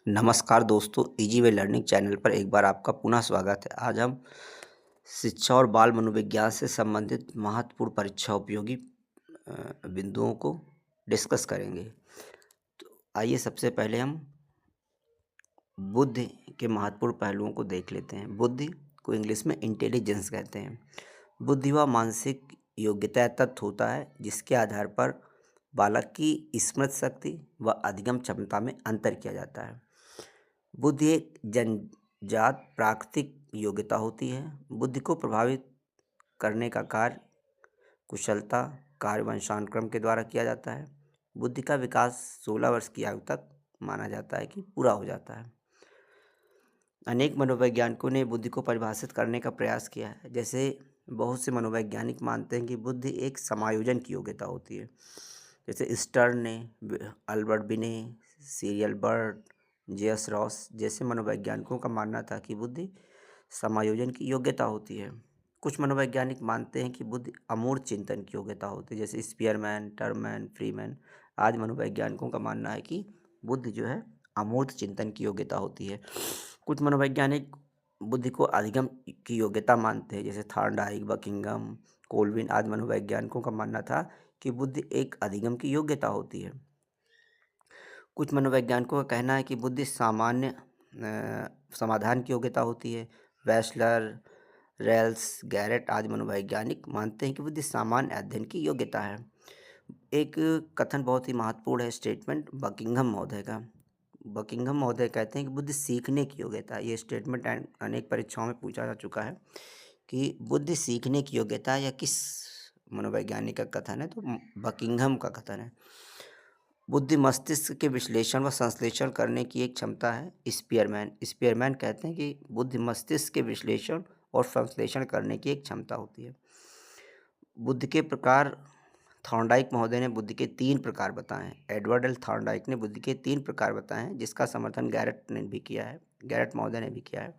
नमस्कार दोस्तों, easy way learning channel पर एक बार आपका पुनः स्वागत है। आज हम शिक्षा और बाल मनोविज्ञान से संबंधित महत्वपूर्ण परीक्षा उपयोगी बिंदुओं को डिस्कस करेंगे। तो आइए सबसे पहले हम बुद्धि के महत्वपूर्ण पहलुओं को देख लेते हैं। बुद्धि को इंग्लिश में इंटेलिजेंस कहते हैं। बुद्धि वह मानसिक योग्यता या तत्व होता है जिसके आधार पर बालक की स्मृति शक्ति व अधिगम क्षमता में अंतर किया जाता है। बुद्धि एक जन्मजात प्राकृतिक योग्यता होती है। बुद्धि को प्रभावित करने का कार्य कुशलता कार्य वंशानुक्रम के द्वारा किया जाता है। बुद्धि का विकास 16 वर्ष की आयु तक माना जाता है कि पूरा हो जाता है। अनेक मनोवैज्ञानिकों ने बुद्धि को परिभाषित करने का प्रयास किया है। जैसे बहुत से मनोवैज्ञानिक मानते हैं कि बुद्धि एक समायोजन की योग्यता होती है। जैसे स्टर्न ने, अल्बर्ट बिने, सीरियल बर्ड, जे.एस. रॉस जैसे मनोवैज्ञानिकों का मानना था कि बुद्धि समायोजन की योग्यता होती है। कुछ मनोवैज्ञानिक मानते हैं कि बुद्धि अमूर्त चिंतन की योग्यता होती है। जैसे स्पीयरमैन, टर्मैन, फ्रीमैन आदि मनोवैज्ञानिकों का मानना है कि बुद्धि जो है अमूर्त चिंतन की योग्यता होती है। कुछ मनोवैज्ञानिक बुद्धि को अधिगम की योग्यता मानते हैं। जैसे थॉर्नडाइक, बकिंघम, कोलविन आदि मनोवैज्ञानिकों का मानना था कि बुद्धि एक अधिगम की योग्यता होती है। कुछ मनोवैज्ञानिकों का कहना है कि बुद्धि सामान्य समाधान की योग्यता होती है। वेस्लर, रेल्स, गैरेट आदि मनोवैज्ञानिक मानते हैं कि बुद्धि सामान्य अध्ययन की योग्यता है। एक कथन बहुत ही महत्वपूर्ण है, स्टेटमेंट बकिंघम महोदय का। बकिंघम महोदय कहते हैं कि बुद्धि सीखने की योग्यता है। ये स्टेटमेंट अनेक परीक्षाओं में पूछा जा चुका है कि बुद्धि सीखने की योग्यता या किस मनोवैज्ञानिक का कथन है, तो बकिंघम का कथन है। बुद्धि मस्तिष्क के विश्लेषण व संश्लेषण करने की एक क्षमता है। स्पीयरमैन कहते हैं कि बुद्धि मस्तिष्क के विश्लेषण और संश्लेषण करने की एक क्षमता होती है। बुद्धि के प्रकार थॉर्नडाइक महोदय ने बुद्धि के 3 प्रकार बताए हैं। एडवर्ड एल थॉर्नडाइक ने बुद्धि के 3 प्रकार बताए हैं, जिसका समर्थन गैरेट ने भी किया है, गैरेट महोदय ने भी किया है।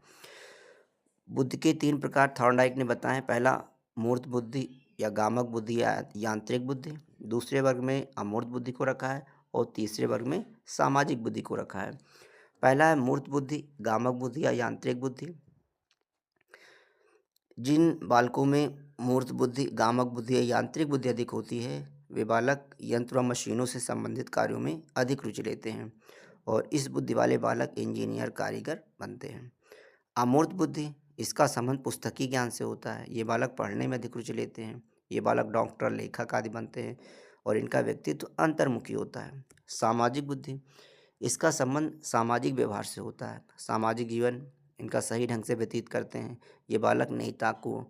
बुद्धि के 3 प्रकार थॉर्नडाइक ने बताए हैं। पहला मूर्त बुद्धि या गामक बुद्धि या यांत्रिक बुद्धि, दूसरे वर्ग में अमूर्त बुद्धि को रखा है और तीसरे वर्ग में सामाजिक बुद्धि को रखा है। पहला है मूर्त बुद्धि, गामक बुद्धि या यांत्रिक बुद्धि। जिन बालकों में मूर्त बुद्धि, गामक बुद्धि या यांत्रिक बुद्धि अधिक होती है, वे बालक यंत्र व मशीनों से संबंधित कार्यों में अधिक रुचि लेते हैं और इस बुद्धि वाले बालक इंजीनियर, कारीगर बनते हैं। अमूर्त बुद्धि, इसका संबंध पुस्तकीय ज्ञान से होता है। ये बालक पढ़ने में अधिक रुचि लेते हैं। ये बालक डॉक्टर, लेखक आदि बनते हैं और इनका व्यक्तित्व अंतर्मुखी होता है। सामाजिक बुद्धि, इसका संबंध सामाजिक व्यवहार से होता है। सामाजिक जीवन इनका सही ढंग से व्यतीत करते हैं। ये बालक नेता को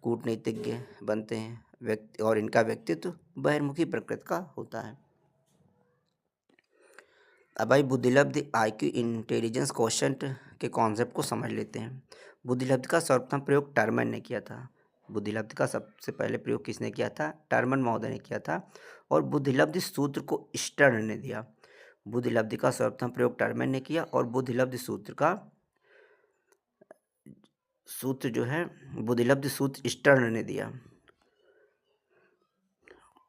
कूटनीतिज्ञ बनते हैं व्यक्ति और इनका व्यक्तित्व बहिर्मुखी प्रकृति का होता है। अब भाई बुद्धिलब्धि IQ इंटेलिजेंस क्वोशंट के कॉन्सेप्ट को समझ लेते हैं। बुद्धिलब्धि का सर्वप्रथम प्रयोग टर्मन ने किया था। बुद्धिलब्धि का सबसे पहले प्रयोग किसने किया था? टर्मन महोदय ने किया था और बुद्धिलब्धि सूत्र को स्टर्न ने दिया। बुद्धिलब्धि का सर्वप्रथम प्रयोग टर्मन ने किया और बुद्धिलब्धि सूत्र जो है बुद्धिलब्धि सूत्र स्टर्न ने दिया।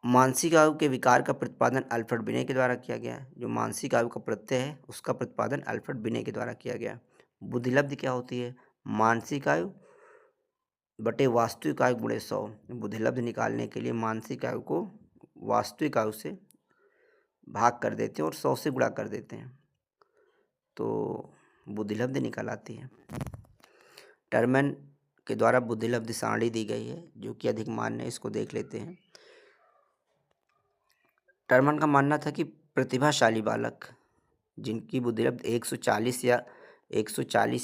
मानसिक आयु के विकार का प्रतिपादन अल्फ्रेड बिने के द्वारा किया गया। जो मानसिक आयु का प्रत्यय है उसका प्रतिपादन अल्फ्रेड बिने के द्वारा किया गया। बुद्धिलब्धि क्या होती है? मानसिक आयु बटे वास्तविक आयु गुणे 100। बुद्धिलब्धि निकालने के लिए मानसिक आयु को वास्तविक आयु से भाग कर देते हैं और 100 से गुणा कर देते हैं तो बुद्धिलब्धि निकल आती है। टर्मन के द्वारा बुद्धिलब्धि सारणी दी गई है जो कि अधिक मान्य है। इसको देख लेते हैं। टर्मन का मानना था कि प्रतिभाशाली बालक जिनकी बुद्धिलब्धि 140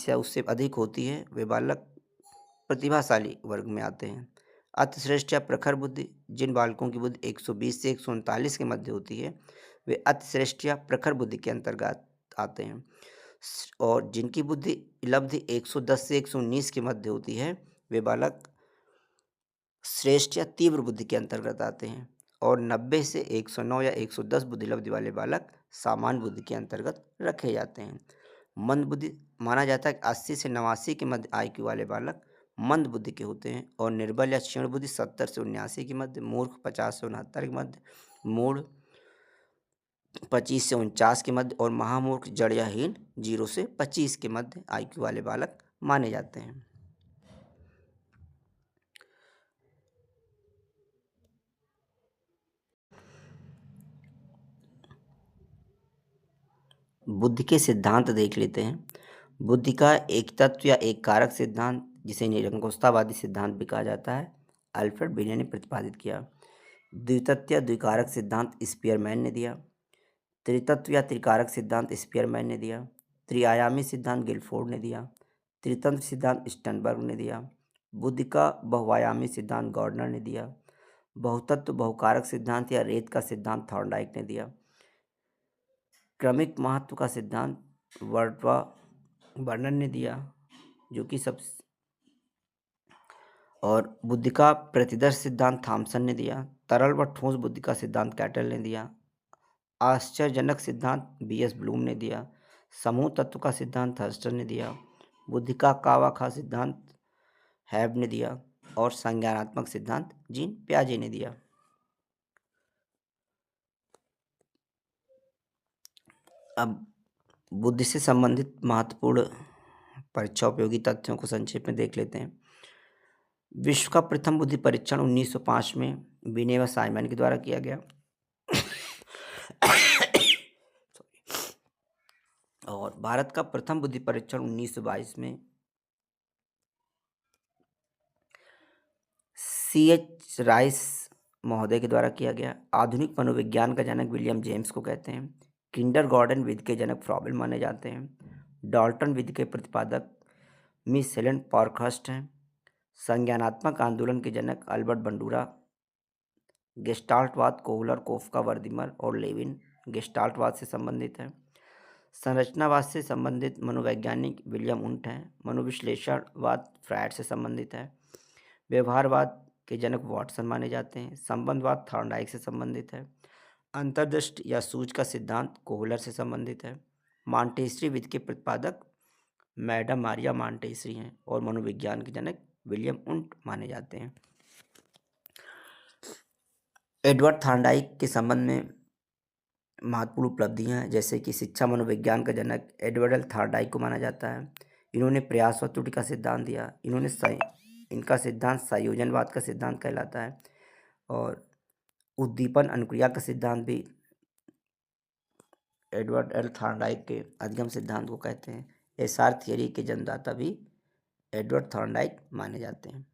या उससे अधिक होती है, वे बालक प्रतिभाशाली वर्ग में आते हैं। अतिश्रेष्ठ या प्रखर बुद्धि, जिन बालकों की बुद्धि 120 से 139 के मध्य होती है, वे अतिश्रेष्ठ या प्रखर बुद्धि के अंतर्गत आते हैं। और जिनकी बुद्धि लब्धि 110 से 119 के मध्य होती है, वे बालक श्रेष्ठ या तीव्र बुद्धि के अंतर्गत आते हैं। और 90 से 109 या 110 बुद्धिलब्धि वाले बालक सामान्य बुद्धि के अंतर्गत रखे जाते हैं। मंद बुद्धि माना जाता है कि 80 से 89 के मध्य IQ वाले बालक मंद बुद्धि के होते हैं और निर्बल या क्षीण बुद्धि 70 से 79 के मध्य, मूर्ख 50 से 69 के मध्य, मूढ़ 25 से 49 के मध्य और महामूर्ख जड़ या हीन 0 से 25 के मध्य IQ वाले बालक माने जाते हैं। बुद्धि के सिद्धांत देख लेते हैं। बुद्धि का एक तत्व या एक कारक सिद्धांत, जिसे निरंकुशतावादी सिद्धांत भी कहा जाता है, अल्फ्रेड बिने ने प्रतिपादित किया। द्वितत्व या द्विकारक सिद्धांत स्पीयरमैन ने दिया। त्रितत्व या त्रिकारक सिद्धांत स्पीयरमैन ने दिया। त्रिआयामी सिद्धांत गिलफोर्ड ने दिया। त्रितंत्र सिद्धांत स्टनबर्ग ने दिया। बुद्धि का बहुआयामी सिद्धांत गॉर्डनर ने दिया। बहुतत्व बहुकारक सिद्धांत या रेत का सिद्धांत थॉर्नडाइक ने दिया। क्रमिक महत्व का सिद्धांत वर्णन ने दिया, जो कि सब, और बुद्धि का प्रतिदर्श सिद्धांत थॉमसन ने दिया। तरल व ठोस बुद्धि का सिद्धांत कैटल ने दिया। आश्चर्यजनक सिद्धांत BS ब्लूम ने दिया। समूह तत्व का सिद्धांत थर्स्टन ने दिया। बुद्धि का कावा सिद्धांत हैब ने दिया और संज्ञानात्मक सिद्धांत जीन पियाजे ने दिया। अब बुद्धि से संबंधित महत्वपूर्ण परीक्षा उपयोगी तथ्यों को संक्षेप में देख लेते हैं। विश्व का प्रथम बुद्धि परीक्षण 1905 में बिने व साइमन के द्वारा किया गया और भारत का प्रथम बुद्धि परीक्षण 1922 में CH राइस महोदय के द्वारा किया गया। आधुनिक मनोविज्ञान का जनक विलियम जेम्स को कहते हैं। किंडरगार्टन विधि के जनक फ्रॉबेल माने जाते हैं। डाल्टन विधि के प्रतिपादक मिस हेलेन पार्कहर्स्ट हैं। संज्ञानात्मक आंदोलन के जनक अल्बर्ट बंडूरा। गेस्टाल्टवाद कोहलर, कोफका, वर्दिमर और लेविन गेस्टाल्टवाद से संबंधित है। संरचनावाद से संबंधित मनोवैज्ञानिक विलियम उंट हैं। मनोविश्लेषणवाद फ्रायड से संबंधित है। व्यवहारवाद के जनक वाटसन माने जाते हैं। संबंधवाद थॉर्नडाइक से संबंधित है। अंतर्दृष्टि या सूझ का सिद्धांत कोहलर से संबंधित है। मॉन्टेसरी विधि के प्रतिपादक मैडम मारिया मॉन्टेसरी हैं और मनोविज्ञान के जनक विलियम उंट माने जाते हैं। एडवर्ड थॉर्नडाइक के संबंध में महत्वपूर्ण उपलब्धियां हैं, जैसे कि शिक्षा मनोविज्ञान का जनक एडवर्ड थॉर्नडाइक को माना जाता है। इन्होंने प्रयास व त्रुटि का सिद्धांत दिया। इनका सिद्धांत संयोजनवाद का सिद्धांत कहलाता है और उद्दीपन अनुक्रिया का सिद्धांत भी एडवर्ड थॉर्नडाइक के अधिगम सिद्धांत को कहते हैं। SR थियरी के जन्मदाता भी एडवर्ड थॉर्नडाइक माने जाते हैं।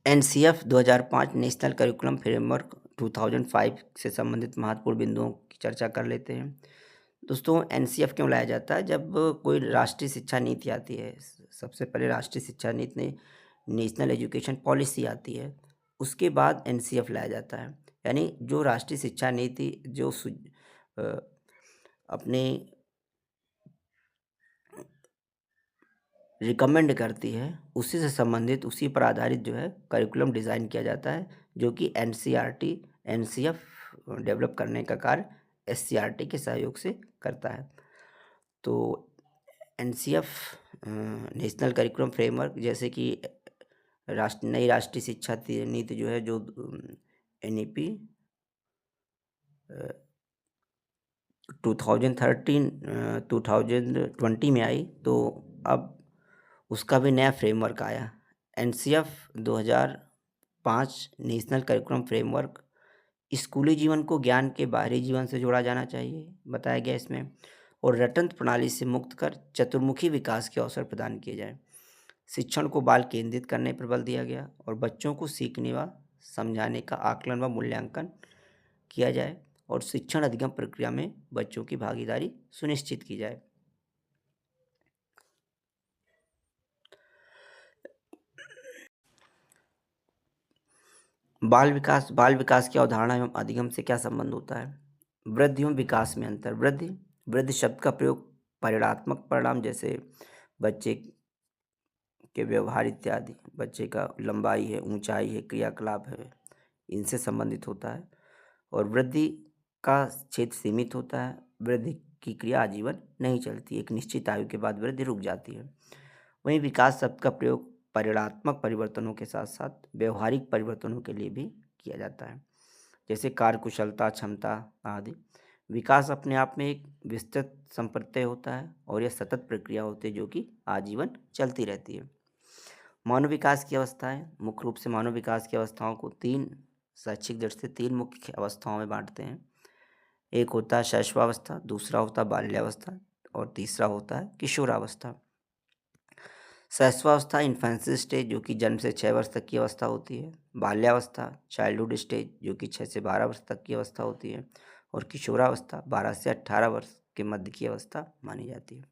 NCF 2005 नेशनल करिकुलम फ्रेमवर्क 2005 से संबंधित महत्वपूर्ण बिंदुओं की चर्चा कर लेते हैं। दोस्तों, NCF क्यों लाया जाता है? जब कोई राष्ट्रीय शिक्षा नीति आती है, सबसे पहले राष्ट्रीय शिक्षा नीति में नेशनल एजुकेशन पॉलिसी आती है, उसके बाद NCF लाया जाता है। यानी जो राष्ट्रीय शिक्षा नीति जो अपने रिकमेंड करती है, उसी से संबंधित, उसी पर आधारित जो है करिकुलम डिज़ाइन किया जाता है, जो कि NCF डेवलप करने का कार्य SCRT के सहयोग से करता है। तो NCF नेशनल करिकुलम फ्रेमवर्क, जैसे कि नई राष्ट्रीय शिक्षा नीति जो है, जो NEP 2020 में आई, तो अब उसका भी नया फ्रेमवर्क आया। NCF 2005 नेशनल करिकुलम फ्रेमवर्क स्कूली जीवन को ज्ञान के बाहरी जीवन से जोड़ा जाना चाहिए, बताया गया इसमें, और रटंत्र प्रणाली से मुक्त कर चतुर्मुखी विकास के अवसर प्रदान किए जाएं। शिक्षण को बाल केंद्रित करने पर बल दिया गया और बच्चों को सीखने व समझाने का आकलन व मूल्यांकन किया जाए और शिक्षण अधिगम प्रक्रिया में बच्चों की भागीदारी सुनिश्चित की जाए। बाल विकास की अवधारणा एवं अधिगम से क्या संबंध होता है? वृद्धि एवं विकास में अंतर। वृद्धि शब्द का प्रयोग परिणात्मक परिणाम, जैसे बच्चे के व्यवहार इत्यादि, बच्चे का लंबाई है, ऊंचाई है, क्रियाकलाप है, इनसे संबंधित होता है। और वृद्धि का क्षेत्र सीमित होता है। वृद्धि की क्रिया आजीवन नहीं चलती, एक निश्चित आयु के बाद वृद्धि रुक जाती है। वहीं विकास शब्द का प्रयोग परिणात्मक परिवर्तनों के साथ साथ व्यवहारिक परिवर्तनों के लिए भी किया जाता है, जैसे कार्यकुशलता, क्षमता आदि। विकास अपने आप में एक विस्तृत संप्रत्यय होता है और यह सतत प्रक्रिया होती है जो कि आजीवन चलती रहती है। मानव विकास की अवस्थाएं, मुख्य रूप से मानव विकास की अवस्थाओं को तीन, शैक्षिक दृष्टि से तीन मुख्य अवस्थाओं में बांटते हैं। एक होता है शैशवावस्था, दूसरा होता है बाल्यावस्था और तीसरा होता है किशोरावस्था। शैशवावस्था इन्फेंसी स्टेज जो कि जन्म से 6 वर्ष तक की अवस्था होती है। बाल्यावस्था चाइल्डहुड स्टेज जो कि 6 से 12 वर्ष तक की अवस्था होती है। और किशोरावस्था 12 से 18 वर्ष के मध्य की अवस्था मानी जाती है।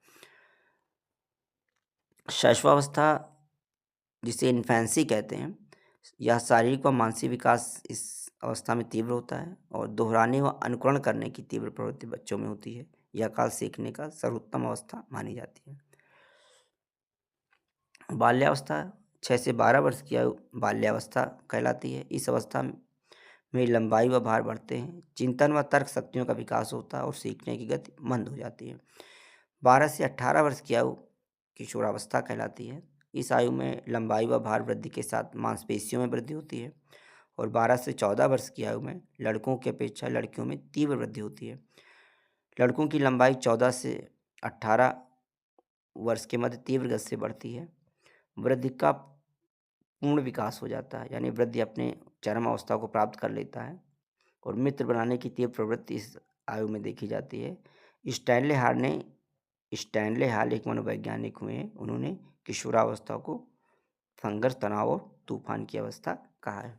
शैशवावस्था जिसे इन्फेंसी कहते हैं, यह शारीरिक व मानसिक विकास इस अवस्था में तीव्र होता है और दोहराने व अनुकरण करने की तीव्र प्रवृत्ति बच्चों में होती है। यह काल सीखने का सर्वोत्तम अवस्था मानी जाती है। बाल्यावस्था 6 से 12 वर्ष की आयु बाल्यावस्था कहलाती है। इस अवस्था में लंबाई व भार बढ़ते हैं, चिंतन व तर्क शक्तियों का विकास होता है और सीखने की गति मंद हो जाती है। 12 से 18 वर्ष की आयु किशोरावस्था कहलाती है। इस आयु में लंबाई व भार वृद्धि के साथ मांसपेशियों में वृद्धि होती है और 12 से 14 वर्ष की आयु में लड़कों की अपेक्षा लड़कियों में तीव्र वृद्धि होती है। लड़कों की लंबाई 14 से 18 वर्ष के मध्य तीव्र गति से बढ़ती है। वृद्धि का पूर्ण विकास हो जाता है, यानी वृद्धि अपने चरम अवस्था को प्राप्त कर लेता है और मित्र बनाने की तीव्र प्रवृत्ति इस आयु में देखी जाती है। स्टैनले हाल एक मनोवैज्ञानिक हुए हैं। उन्होंने किशोरावस्था को संघर्ष, तनाव और तूफान की अवस्था कहा है।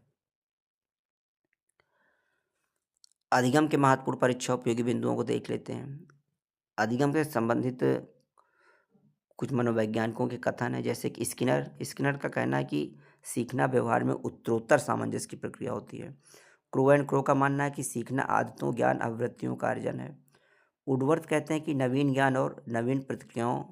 अधिगम के महत्वपूर्ण परीक्षा उपयोगी बिंदुओं को देख लेते हैं। अधिगम से संबंधित कुछ मनोवैज्ञानिकों के कथन है, जैसे कि स्किनर का कहना है कि सीखना व्यवहार में उत्तरोत्तर सामंजस्य की प्रक्रिया होती है। क्रो एंड क्रो का मानना है कि सीखना आदतों, ज्ञान, अभिवृत्तियों का अर्जन है। वुडवर्थ कहते हैं कि नवीन ज्ञान और नवीन प्रतिक्रियाओं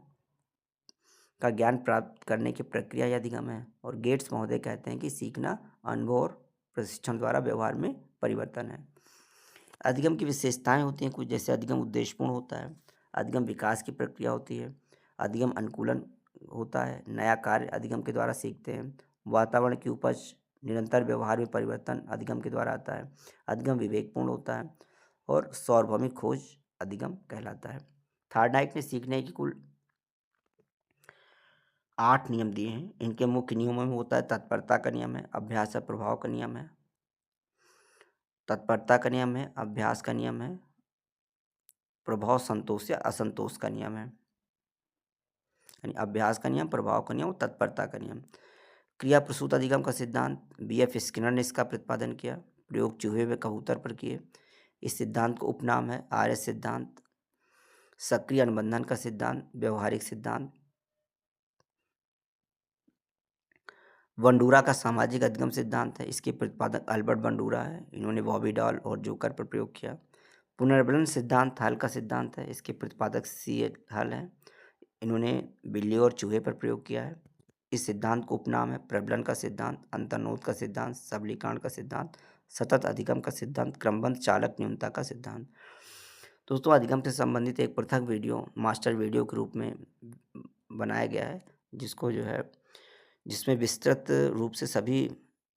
का ज्ञान प्राप्त करने की प्रक्रिया ही अधिगम है। और गेट्स महोदय कहते हैं कि सीखना अनुभव और प्रशिक्षण द्वारा व्यवहार में परिवर्तन है। अधिगम की विशेषताएं होती हैं कुछ, जैसे अधिगम उद्देश्यपूर्ण होता है, अधिगम विकास की प्रक्रिया होती है, अधिगम अनुकूलन होता है, नया कार्य अधिगम के द्वारा सीखते हैं, वातावरण की उपज, निरंतर व्यवहार में परिवर्तन अधिगम के द्वारा आता है, अधिगम विवेकपूर्ण होता है और सार्वभौमिक खोज अधिगम कहलाता है। थार्डनाइट ने सीखने की कुल 8 नियम दिए हैं। इनके मुख्य नियमों में होता है तत्परता का नियम है, अभ्यास और प्रभाव का नियम है, तत्परता का नियम है, अभ्यास का नियम है, प्रभाव संतोष या असंतोष का नियम है। यानी अभ्यास का नियम, प्रभाव का नियम और तत्परता का नियम। क्रिया प्रसूत अधिगम का सिद्धांत बीएफ स्किनर ने इसका प्रतिपादन किया, प्रयोग चूहे व कबूतर पर किए। इस सिद्धांत को उपनाम है आर्य सिद्धांत, सक्रिय अनुबंधन का सिद्धांत, व्यवहारिक सिद्धांत। बंडूरा का सामाजिक अधिगम सिद्धांत है, इसके प्रतिपादक अल्बर्ट बंडूरा है। इन्होंने बॉबी डॉल और जोकर पर प्रयोग किया। पुनर्बलन सिद्धांत हल का सिद्धांत है, इसके प्रतिपादक सी हल है। इन्होंने बिल्ली और चूहे पर प्रयोग किया है। इस सिद्धांत को उपनाम है प्रबलन का सिद्धांत, अंतर्नोद का सिद्धांत, सबलीकरण का सिद्धांत, सतत अधिगम का सिद्धांत, क्रमबद्ध चालक न्यूनता का सिद्धांत। दोस्तों, अधिगम से संबंधित एक पृथक वीडियो मास्टर वीडियो के रूप में बनाया गया है, जिसको जो है जिसमें विस्तृत रूप से सभी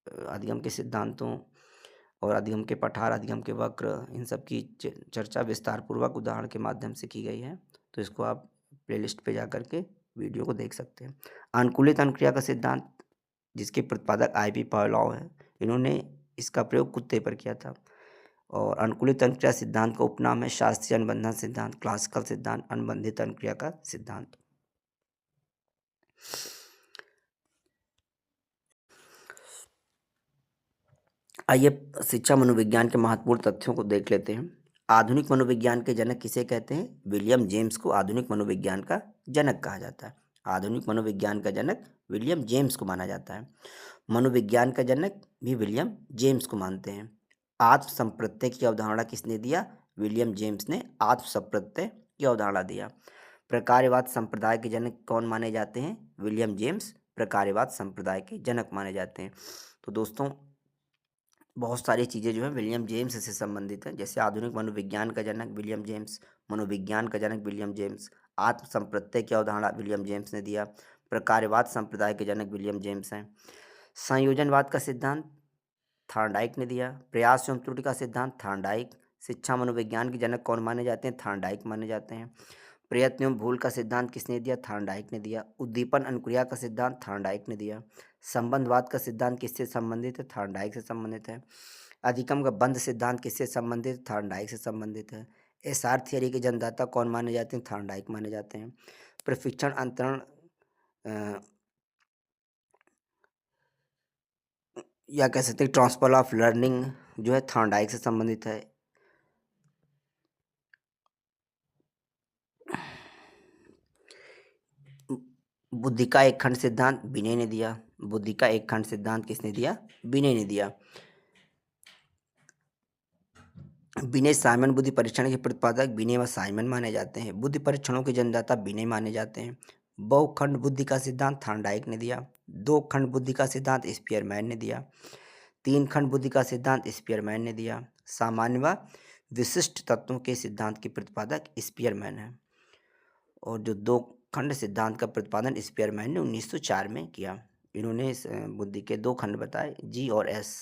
अधिगम के सिद्धांतों और अधिगम के पठार, अधिगम के वक्र, इन सब की चर्चा विस्तारपूर्वक उदाहरण के माध्यम से की गई है। तो इसको आप प्लेलिस्ट पे जा कर के वीडियो को देख सकते हैं। अनुकूलित अनुक्रिया का सिद्धांत, जिसके प्रतिपादक आई.पी. पावलोव है, इन्होंने इसका प्रयोग कुत्ते पर किया था। और अनुकूलित अनुक्रिया सिद्धांत का उपनाम है शास्त्रीय अनुबंधन सिद्धांत, क्लासिकल सिद्धांत, अनुबंधित अनुक्रिया का सिद्धांत। आइए शिक्षा मनोविज्ञान के महत्वपूर्ण तथ्यों को देख लेते हैं। आधुनिक मनोविज्ञान के जनक किसे कहते हैं? विलियम जेम्स को आधुनिक मनोविज्ञान का जनक कहा जाता है। आधुनिक मनोविज्ञान का जनक विलियम जेम्स को माना जाता है। मनोविज्ञान का जनक भी विलियम जेम्स को मानते हैं। आत्म संप्रत्यय की अवधारणा किसने दिया? विलियम जेम्स ने आत्म संप्रत्यय की अवधारणा दिया। प्रकार्यवाद संप्रदाय के जनक कौन माने जाते हैं? विलियम जेम्स प्रकार्यवाद संप्रदाय के जनक माने जाते हैं। तो दोस्तों, बहुत सारी चीज़ें जो है विलियम जेम्स से संबंधित हैं, जैसे आधुनिक मनोविज्ञान का जनक विलियम जेम्स, मनोविज्ञान का जनक विलियम जेम्स, आत्म संप्रत्यय की अवधारणा विलियम जेम्स ने दिया, प्रकार्यवाद संप्रदाय के जनक विलियम जेम्स हैं। संयोजनवाद का सिद्धांत थॉर्नडाइक ने दिया। प्रयास एवं त्रुटि का सिद्धांत थॉर्नडाइक। शिक्षा मनोविज्ञान के जनक कौन माने जाते हैं? थॉर्नडाइक माने जाते हैं। प्रयत्न एवं भूल का सिद्धांत किसने दिया? थॉर्नडाइक ने दिया। उद्दीपन अनुक्रिया का सिद्धांत थॉर्नडाइक ने दिया। संबंधवाद का सिद्धांत किससे संबंधित है? थॉर्नडाइक से संबंधित है। अधिगम का बंध सिद्धांत किससे संबंधित है? थॉर्नडाइक से संबंधित है। एसआर थियरी के जन्मदाता कौन माने जाते हैं? थॉर्नडाइक माने जाते हैं। प्रशिक्षण अंतरण या कह सकते हैं ट्रांसफर ऑफ लर्निंग जो है थॉर्नडाइक से संबंधित है। बुद्धि का एक खंड सिद्धांत विनय ने दिया। बुद्धि का एक खंड सिद्धांत किसने दिया? विनय ने दिया। विनय साइमन बुद्धि परीक्षण के प्रतिपादक विनय व साइमन माने जाते हैं। बुद्धि परीक्षणों के जन्मदाता विनय माने जाते हैं। बहुखंड बुद्धि का सिद्धांत थॉर्नडाइक ने दिया। दो खंड बुद्धि का सिद्धांत स्पीयरमैन ने दिया। तीन खंड बुद्धि का सिद्धांत स्पीयरमैन ने दिया। सामान्य व विशिष्ट तत्वों के सिद्धांत के प्रतिपादक स्पीयरमैन है। और जो दो खंड सिद्धांत का प्रतिपादन स्पीयरमैन ने 1904 में किया। इन्होंने इस बुद्धि के दो खंड बताए, जी और एस,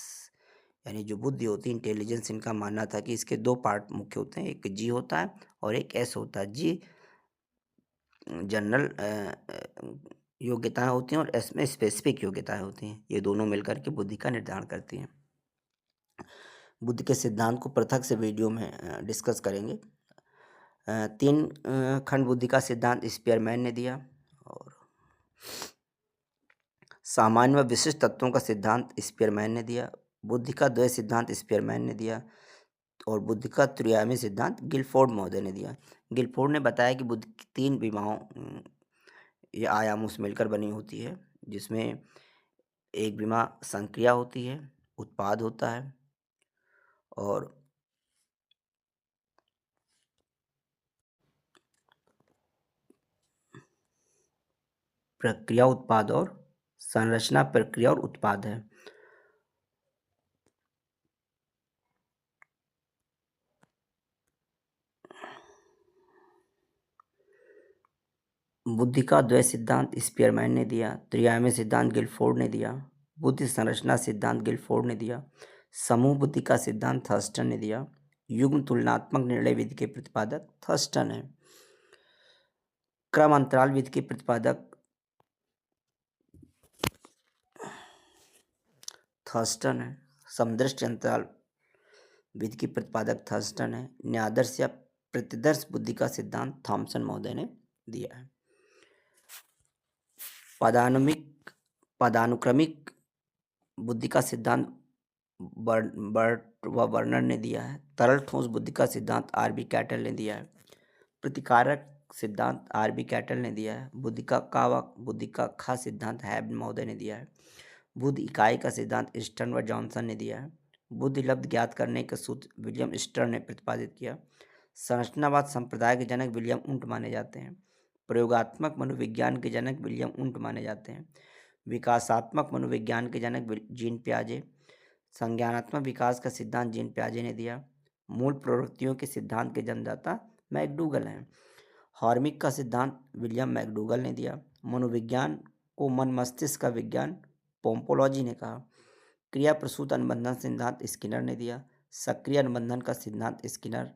यानी जो बुद्धि होती है इंटेलिजेंस, इनका मानना था कि इसके दो पार्ट मुख्य होते हैं, एक जी होता है और एक एस होता है। जी जनरल योग्यताएं होती हैं और एस में स्पेसिफिक योग्यताएं होती हैं। ये दोनों मिलकर के बुद्धि का निर्धारण करती हैं। बुद्धि के सिद्धांत को पृथक से वीडियो में डिस्कस करेंगे। तीन खंड बुद्धि का सिद्धांत स्पीयरमैन ने दिया। और सामान्य व विशिष्ट तत्वों का सिद्धांत स्पीयरमैन ने दिया। बुद्धि का द्वय सिद्धांत स्पीयरमैन ने दिया। और बुद्धि का त्रिआयामी सिद्धांत गिलफोर्ड महोदय ने दिया। गिलफोर्ड ने बताया कि बुद्धि की तीन विमाओं या आयामों से मिलकर बनी होती है, जिसमें एक विमा संक्रिया होती है, उत्पाद होता है और प्रक्रिया उत्पाद और संरचना प्रक्रिया और उत्पाद है। बुद्धि का द्वय सिद्धांत स्पीयरमैन ने दिया। त्रिआयामी सिद्धांत गिलफोर्ड ने दिया। बुद्धि संरचना सिद्धांत गिलफोर्ड ने दिया। समूह बुद्धि का सिद्धांत थर्स्टन ने दिया। युग्म तुलनात्मक निर्णय विधि के प्रतिपादक थर्स्टन है। क्रम अंतराल विधि के प्रतिपादक थर्स्टन है। समदृष्टि अंतराल विधि के प्रतिपादक थर्स्टन है। न्यादर्श या प्रतिदर्श बुद्धि का सिद्धांत थॉमसन महोदय ने दिया है। पदानुक्रमिक बुद्धि का सिद्धांत बर्ट व वर्नर ने दिया है। तरल ठोस बुद्धि का सिद्धांत आर.बी. कैटल ने दिया है। प्रतिकारक सिद्धांत आर.बी. कैटल ने दिया है। बुद्धि का का व बुद्धि का खा सिद्धांत हैब महोदय ने दिया है। बुद्धि इकाई का सिद्धांत स्टर्न व जॉनसन ने दिया है। बुद्धि लब्ध ज्ञात करने का सूत्र विलियम स्टर्न ने प्रतिपादित किया। संरचनावाद संप्रदाय के जनक विलियम उंट माने जाते हैं। प्रयोगात्मक मनोविज्ञान के जनक विलियम उंट माने जाते हैं। विकासात्मक मनोविज्ञान के जनक जीन पियाजे। संज्ञानात्मक विकास का सिद्धांत जीन पियाजे ने दिया। मूल प्रवृत्तियों के सिद्धांत के जन्मदाता मैकडूगल हैं। हार्मिक का सिद्धांत विलियम मैकडूगल ने दिया। मनोविज्ञान को मन मस्तिष्क का विज्ञान पोम्पोलॉजी ने कहा। क्रिया प्रसूत अनुबंधन सिद्धांत स्किनर ने दिया। सक्रिय अनुबंधन का सिद्धांत स्किनर।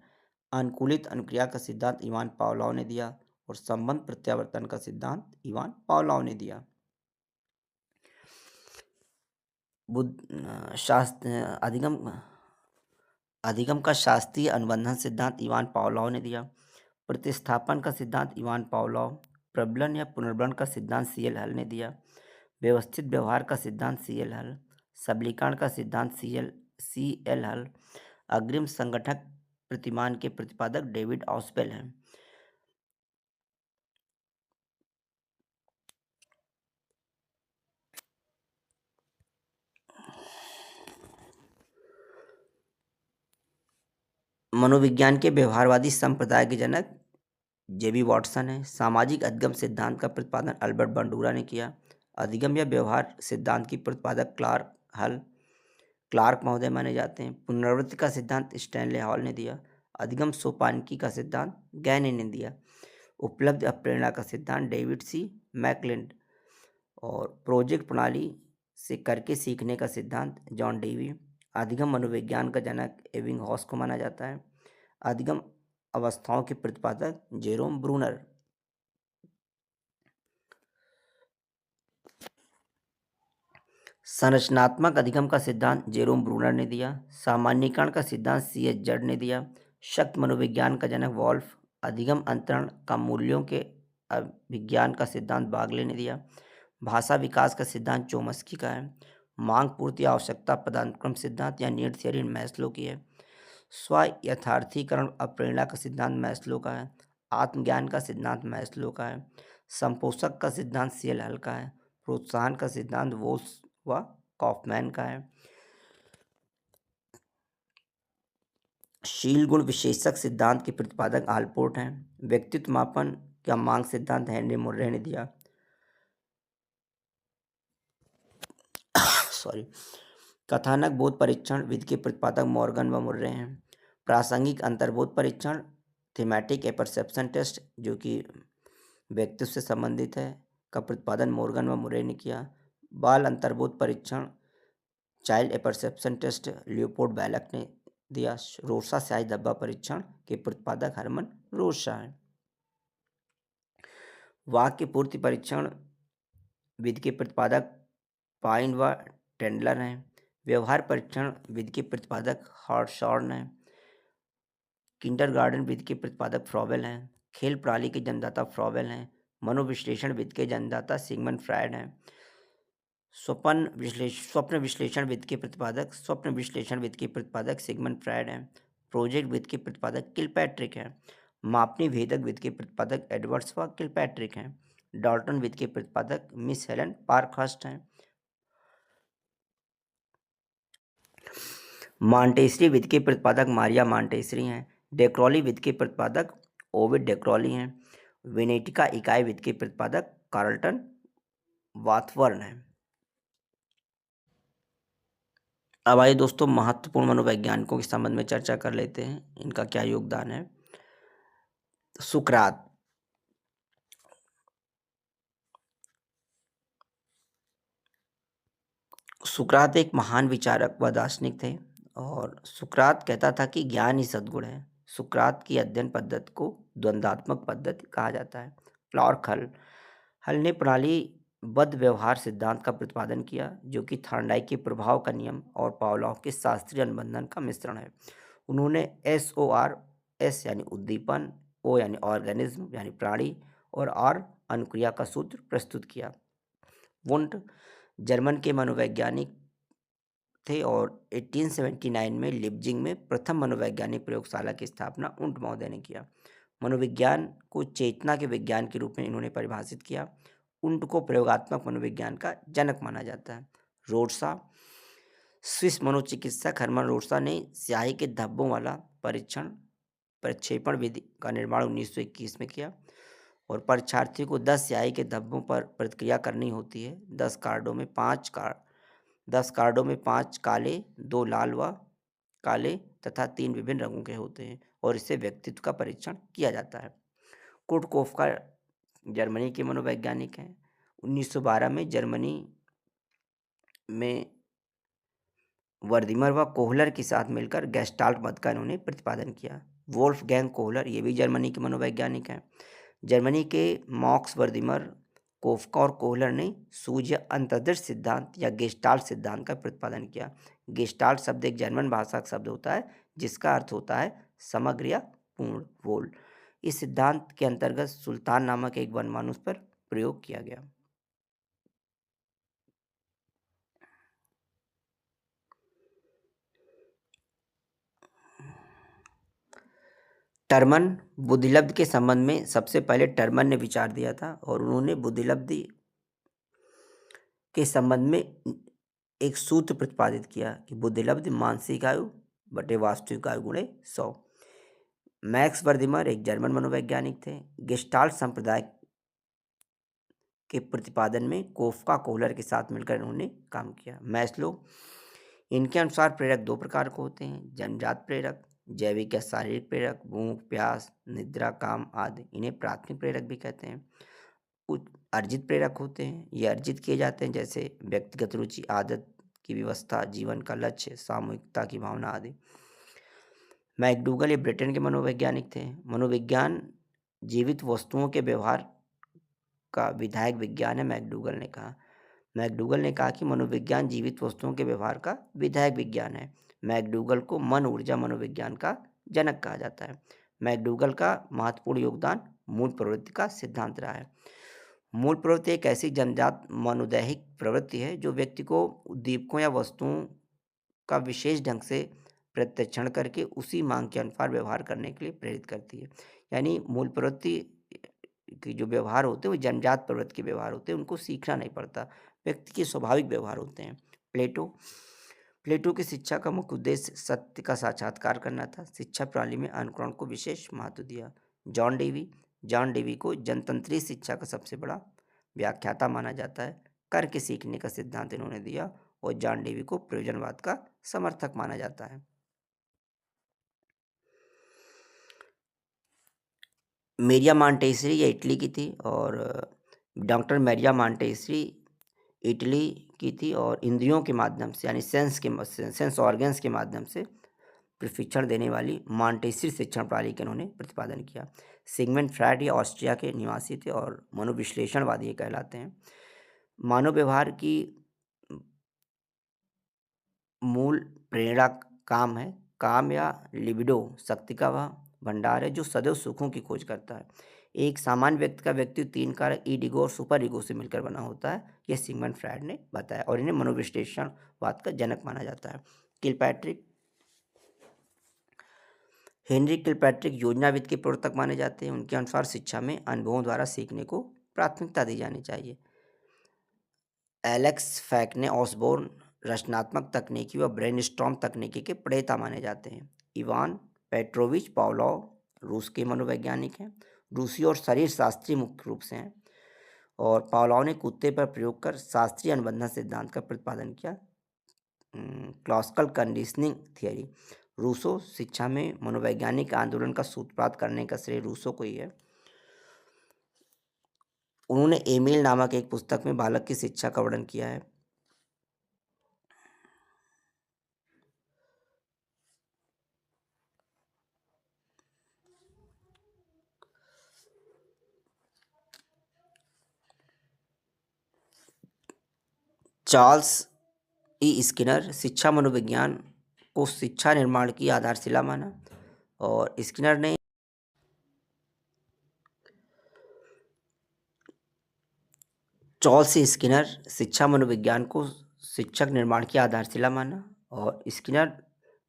अनुकूलित अनुक्रिया का सिद्धांत इवान पावलोव ने दिया। और संबंध प्रत्यावर्तन का सिद्धांत इवान पावलोव ने दिया। अधिगम का शास्त्रीय अनुबंधन सिद्धांत इवान पावलोव ने दिया। प्रतिस्थापन का सिद्धांत इवान पावलोव। प्रबलन या पुनर्बलन का सिद्धांत सी.एल. हल ने दिया। व्यवस्थित व्यवहार का सिद्धांत सी.एल. हल। सबलीकरण का सिद्धांत सी.एल. हल। अग्रिम संगठक प्रतिमान के प्रतिपादक डेविड ऑस्वेल हैं। मनोविज्ञान के व्यवहारवादी संप्रदाय के जनक जे.बी. वॉटसन है। सामाजिक अधिगम सिद्धांत का प्रतिपादन अल्बर्ट बंडूरा ने किया। अधिगम या व्यवहार सिद्धांत की प्रतिपादक क्लार्क महोदय माने जाते हैं। पुनरावृत्ति का सिद्धांत स्टैनले हॉल ने दिया। अधिगम सोपानकी का सिद्धांत गैने ने दिया। उपलब्ध अप्रेरणा का सिद्धांत डेविड सी. मैकलिंड। और प्रोजेक्ट प्रणाली से करके सीखने का सिद्धांत जॉन डेवी। अधिगम मनोविज्ञान का जनक एबिंगहॉस को माना जाता है। अधिगम अवस्थाओं के प्रतिपादक जेरोम ब्रूनर। संरचनात्मक अधिगम का सिद्धांत जेरोम ब्रूनर ने दिया। सामान्यीकरण का सिद्धांत C.H. जड ने दिया। शक्ति मनोविज्ञान का जनक वॉल्फ। अधिगम अंतरण का मूल्यों के विज्ञान का सिद्धांत बागले ने दिया। भाषा विकास का सिद्धांत चोम्स्की का है। मांग पूर्ति आवश्यकता पदानुक्रम सिद्धांत या नीड थियरी मैस्लो की है। स्व यथार्थीकरण अप्रेरणा का सिद्धांत मैस्लो का है। आत्मज्ञान का सिद्धांत मैस्लो का है। संपोषक का सिद्धांत C.L. हल का है। प्रोत्साहन का सिद्धांत वोल्स व कॉफमैन का है। शील गुण विशेषक सिद्धांत के प्रतिपादक आलपोर्ट हैं। व्यक्तित्व मापन का मांग सिद्धांत हेनरी मुर्रे ने दिया। सॉरी। कथानक बोध परीक्षण विधि के प्रतिपादक मॉर्गन व मुर्रे हैं। प्रासंगिक अंतर्बोध परीक्षण थीमेटिक एपरसेप्शन टेस्ट जो कि व्यक्तित्व से संबंधित है का प्रतिपादन मॉर्गन व मुर्रे ने किया। बाल अंतर्बोध परीक्षण चाइल्ड एपरसेप्शन टेस्ट लियोपोल्ड बैलक ने दिया। रोसा स्याही धब्बा परीक्षण के प्रतिपादक हरमन रोसा है। वाक्य पूर्ति परीक्षण विधि के प्रतिपादक पाइन व टेंडलर हैं। व्यवहार परीक्षण विधि के प्रतिपादक हॉर्शॉर्न हैं। किंडरगार्टन विधि के प्रतिपादक फ्रॉवेल हैं। खेल प्रणाली के जन्मदाता फ्रॉवेल हैं। मनोविश्लेषण विधि के जन्मदाता सिगमंड फ्रायड हैं। स्वप्न विश्लेषण विधि के प्रतिपादक सिगमंड फ्रायड हैं। प्रोजेक्ट विधि के प्रतिपादक किलपैट्रिक हैं। मापनी भेदक विधि के प्रतिपादक एडवर्ड्स व किलपैट्रिक हैं। डाल्टन विधि के प्रतिपादक मिस हेलन पार्कहर्स्ट हैं। मॉन्टेसरी विधि के प्रतिपादक मारिया मॉन्टेसरी हैं। डेक्रॉली विधि के प्रतिपादक ओविड डेक्रॉली हैं। वेनेटिका इकाई विधि के प्रतिपादक कार्लटन वाथवर्न हैं। अब आइए दोस्तों महत्वपूर्ण मनोवैज्ञानिकों के संबंध में चर्चा कर लेते हैं, इनका क्या योगदान है। सुकरात। सुकरात एक महान विचारक व दार्शनिक थे और सुकरात कहता था कि ज्ञान ही सद्गुण है। सुकरात की अध्ययन पद्धति को द्वंद्वात्मक पद्धति कहा जाता है। क्लार्क हल। हल ने प्रणालीबद्ध व्यवहार सिद्धांत का प्रतिपादन किया जो कि थॉर्नडाइक के प्रभाव का नियम और पावलोव के शास्त्रीय अनुबंधन का मिश्रण है। उन्होंने SOR S यानी उद्दीपन, O यानी ऑर्गेनिज्म यानी प्राणी और R अनुक्रिया का सूत्र प्रस्तुत किया। वुंट जर्मन के मनोवैज्ञानिक थे और 1879 में लिप्जिंग में प्रथम मनोवैज्ञानिक प्रयोगशाला की स्थापना उंट महोदय ने किया। मनोविज्ञान को चेतना के विज्ञान के रूप में इन्होंने परिभाषित किया। उंट को प्रयोगात्मक मनोविज्ञान का जनक माना जाता है। रोड्सा। स्विस मनोचिकित्सक हरमन रोड्सा ने स्याही के धब्बों वाला प्रक्षेपण विधि का निर्माण 1921 में किया और परीक्षार्थी को 10 स्याही के धब्बों पर प्रतिक्रिया करनी होती है। 10 कार्डों में 5 काले, 2 लाल व काले तथा 3 विभिन्न रंगों के होते हैं और इससे व्यक्तित्व का परीक्षण किया जाता है। कुर्ट कोफका जर्मनी के मनोवैज्ञानिक हैं। 1912 में जर्मनी में वर्दिमर व कोहलर के साथ मिलकर गेस्टाल्ट मत का इन्होंने प्रतिपादन किया। वोल्फगैंग कोहलर ये भी जर्मनी के मनोवैज्ञानिक हैं। जर्मनी के मॉक्स वर्दिमर कोफका और कोहलर ने सूझ अंतर्दृष्टि सिद्धांत या गेस्टाल्ट सिद्धांत का प्रतिपादन किया। गेस्टाल्ट शब्द एक जर्मन भाषा का शब्द होता है जिसका अर्थ होता है समग्र या पूर्ण वोल। इस सिद्धांत के अंतर्गत सुल्तान नामक एक वनमानुष पर प्रयोग किया गया। टर्मन बुद्धिलब्धि के संबंध में सबसे पहले टर्मन ने विचार दिया था और उन्होंने बुद्धिलब्धि के संबंध में एक सूत्र प्रतिपादित किया कि बुद्धिलब्धि मानसिक आयु बटे वास्तविक आयु गुणे 100। मैक्स वर्दिमर एक जर्मन मनोवैज्ञानिक थे। गेस्टाल्ट संप्रदाय के प्रतिपादन में कोफका कोहलर के साथ मिलकर इन्होंने काम किया। मैस्लो। इनके अनुसार प्रेरक 2 प्रकार के होते हैं। जन्मजात प्रेरक, जैविक या शारीरिक प्रेरक, भूख, प्यास, निद्रा, काम आदि इन्हें प्राथमिक प्रेरक भी कहते हैं। अर्जित प्रेरक होते हैं। ये अर्जित किए जाते हैं जैसे व्यक्तिगत रुचि, आदत की व्यवस्था, जीवन का लक्ष्य, सामूहिकता की भावना आदि। मैकडूगल ये ब्रिटेन के मनोवैज्ञानिक थे। मनोविज्ञान जीवित वस्तुओं के व्यवहार का विधायक विज्ञान है, मैकडूगल ने कहा। मैकडूगल ने कहा कि मनोविज्ञान जीवित वस्तुओं के व्यवहार का विधायक विज्ञान है। मैकडूगल को मन ऊर्जा मनोविज्ञान का जनक कहा जाता है। मैकडूगल का महत्वपूर्ण योगदान मूल प्रवृत्ति का सिद्धांत रहा है। मूल प्रवृत्ति एक ऐसी जन्मजात मनोदैहिक प्रवृत्ति है जो व्यक्ति को उद्दीपकों या वस्तुओं का विशेष ढंग से प्रत्यक्षण करके उसी मांग के अनुसार व्यवहार करने के लिए प्रेरित करती है। यानी मूल प्रवृत्ति के जो व्यवहार होते हैं वो जन्मजात प्रवृत्ति के व्यवहार होते हैं, उनको सीखना नहीं पड़ता, व्यक्ति के स्वाभाविक व्यवहार होते हैं। प्लेटो प्लेटो की शिक्षा का मुख्य उद्देश्य सत्य का साक्षात्कार करना था। शिक्षा प्रणाली में अनुकरण को विशेष महत्व दिया। जॉन डेवी को जनतंत्रीय शिक्षा का सबसे बड़ा व्याख्याता माना जाता है। करके सीखने का सिद्धांत इन्होंने दिया और जॉन डेवी को प्रयोजनवाद का समर्थक माना जाता है। मेरिया मांटेसरी ये इटली की थी और डॉक्टर मेरिया मांटेसरी इटली की थी और इंद्रियों के माध्यम से यानी सेंस ऑर्गन्स के माध्यम से प्रशिक्षण देने वाली मांटेसरी शिक्षण प्रणाली का इन्होंने प्रतिपादन किया। सिगमंड फ्रायड ये ऑस्ट्रिया के निवासी थे और मनोविश्लेषणवादी ये कहलाते हैं। मानव व्यवहार की मूल प्रेरणा काम है। काम या लिबिडो शक्ति का वह भंडार है जो सदैव सुखों की खोज करता है। एक सामान्य व्यक्ति का व्यक्तित्व 3 कारक ईड ईगो और सुपर ईगो से मिलकर बना होता है, यह सिगमंड फ्रायड ने बताया और इन्हें मनोविश्लेषणवाद का जनक माना जाता है। हेनरी किलपैट्रिक योजनाविद के प्रवर्तक माने जाते हैं। उनके अनुसार शिक्षा में अनुभवों द्वारा सीखने को प्राथमिकता दी जानी चाहिए। एलेक्स फैक्ने ऑसबोर्न रचनात्मक तकनीकी व ब्रेनस्टॉर्म तकनीकी के प्रणेता माने जाते हैं। इवान पेट्रोविच पावलोव रूस के मनोवैज्ञानिक हैं। रूसी और शरीर शास्त्री मुख्य रूप से हैं और पावलोव ने कुत्ते पर प्रयोग कर शास्त्रीय अनुबंधन सिद्धांत का प्रतिपादन किया। क्लासिकल कंडीशनिंग थियरी रूसो शिक्षा में मनोवैज्ञानिक आंदोलन का सूत्रपात करने का श्रेय रूसो को ही है। उन्होंने एमिल नामक एक पुस्तक में बालक की शिक्षा का वर्णन किया है। चार्ल्स ई स्किनर शिक्षा मनोविज्ञान को शिक्षा निर्माण की आधारशिला माना और स्किनर ने चार्ल्स ई स्किनर शिक्षा मनोविज्ञान को शिक्षक निर्माण की आधारशिला माना और स्किनर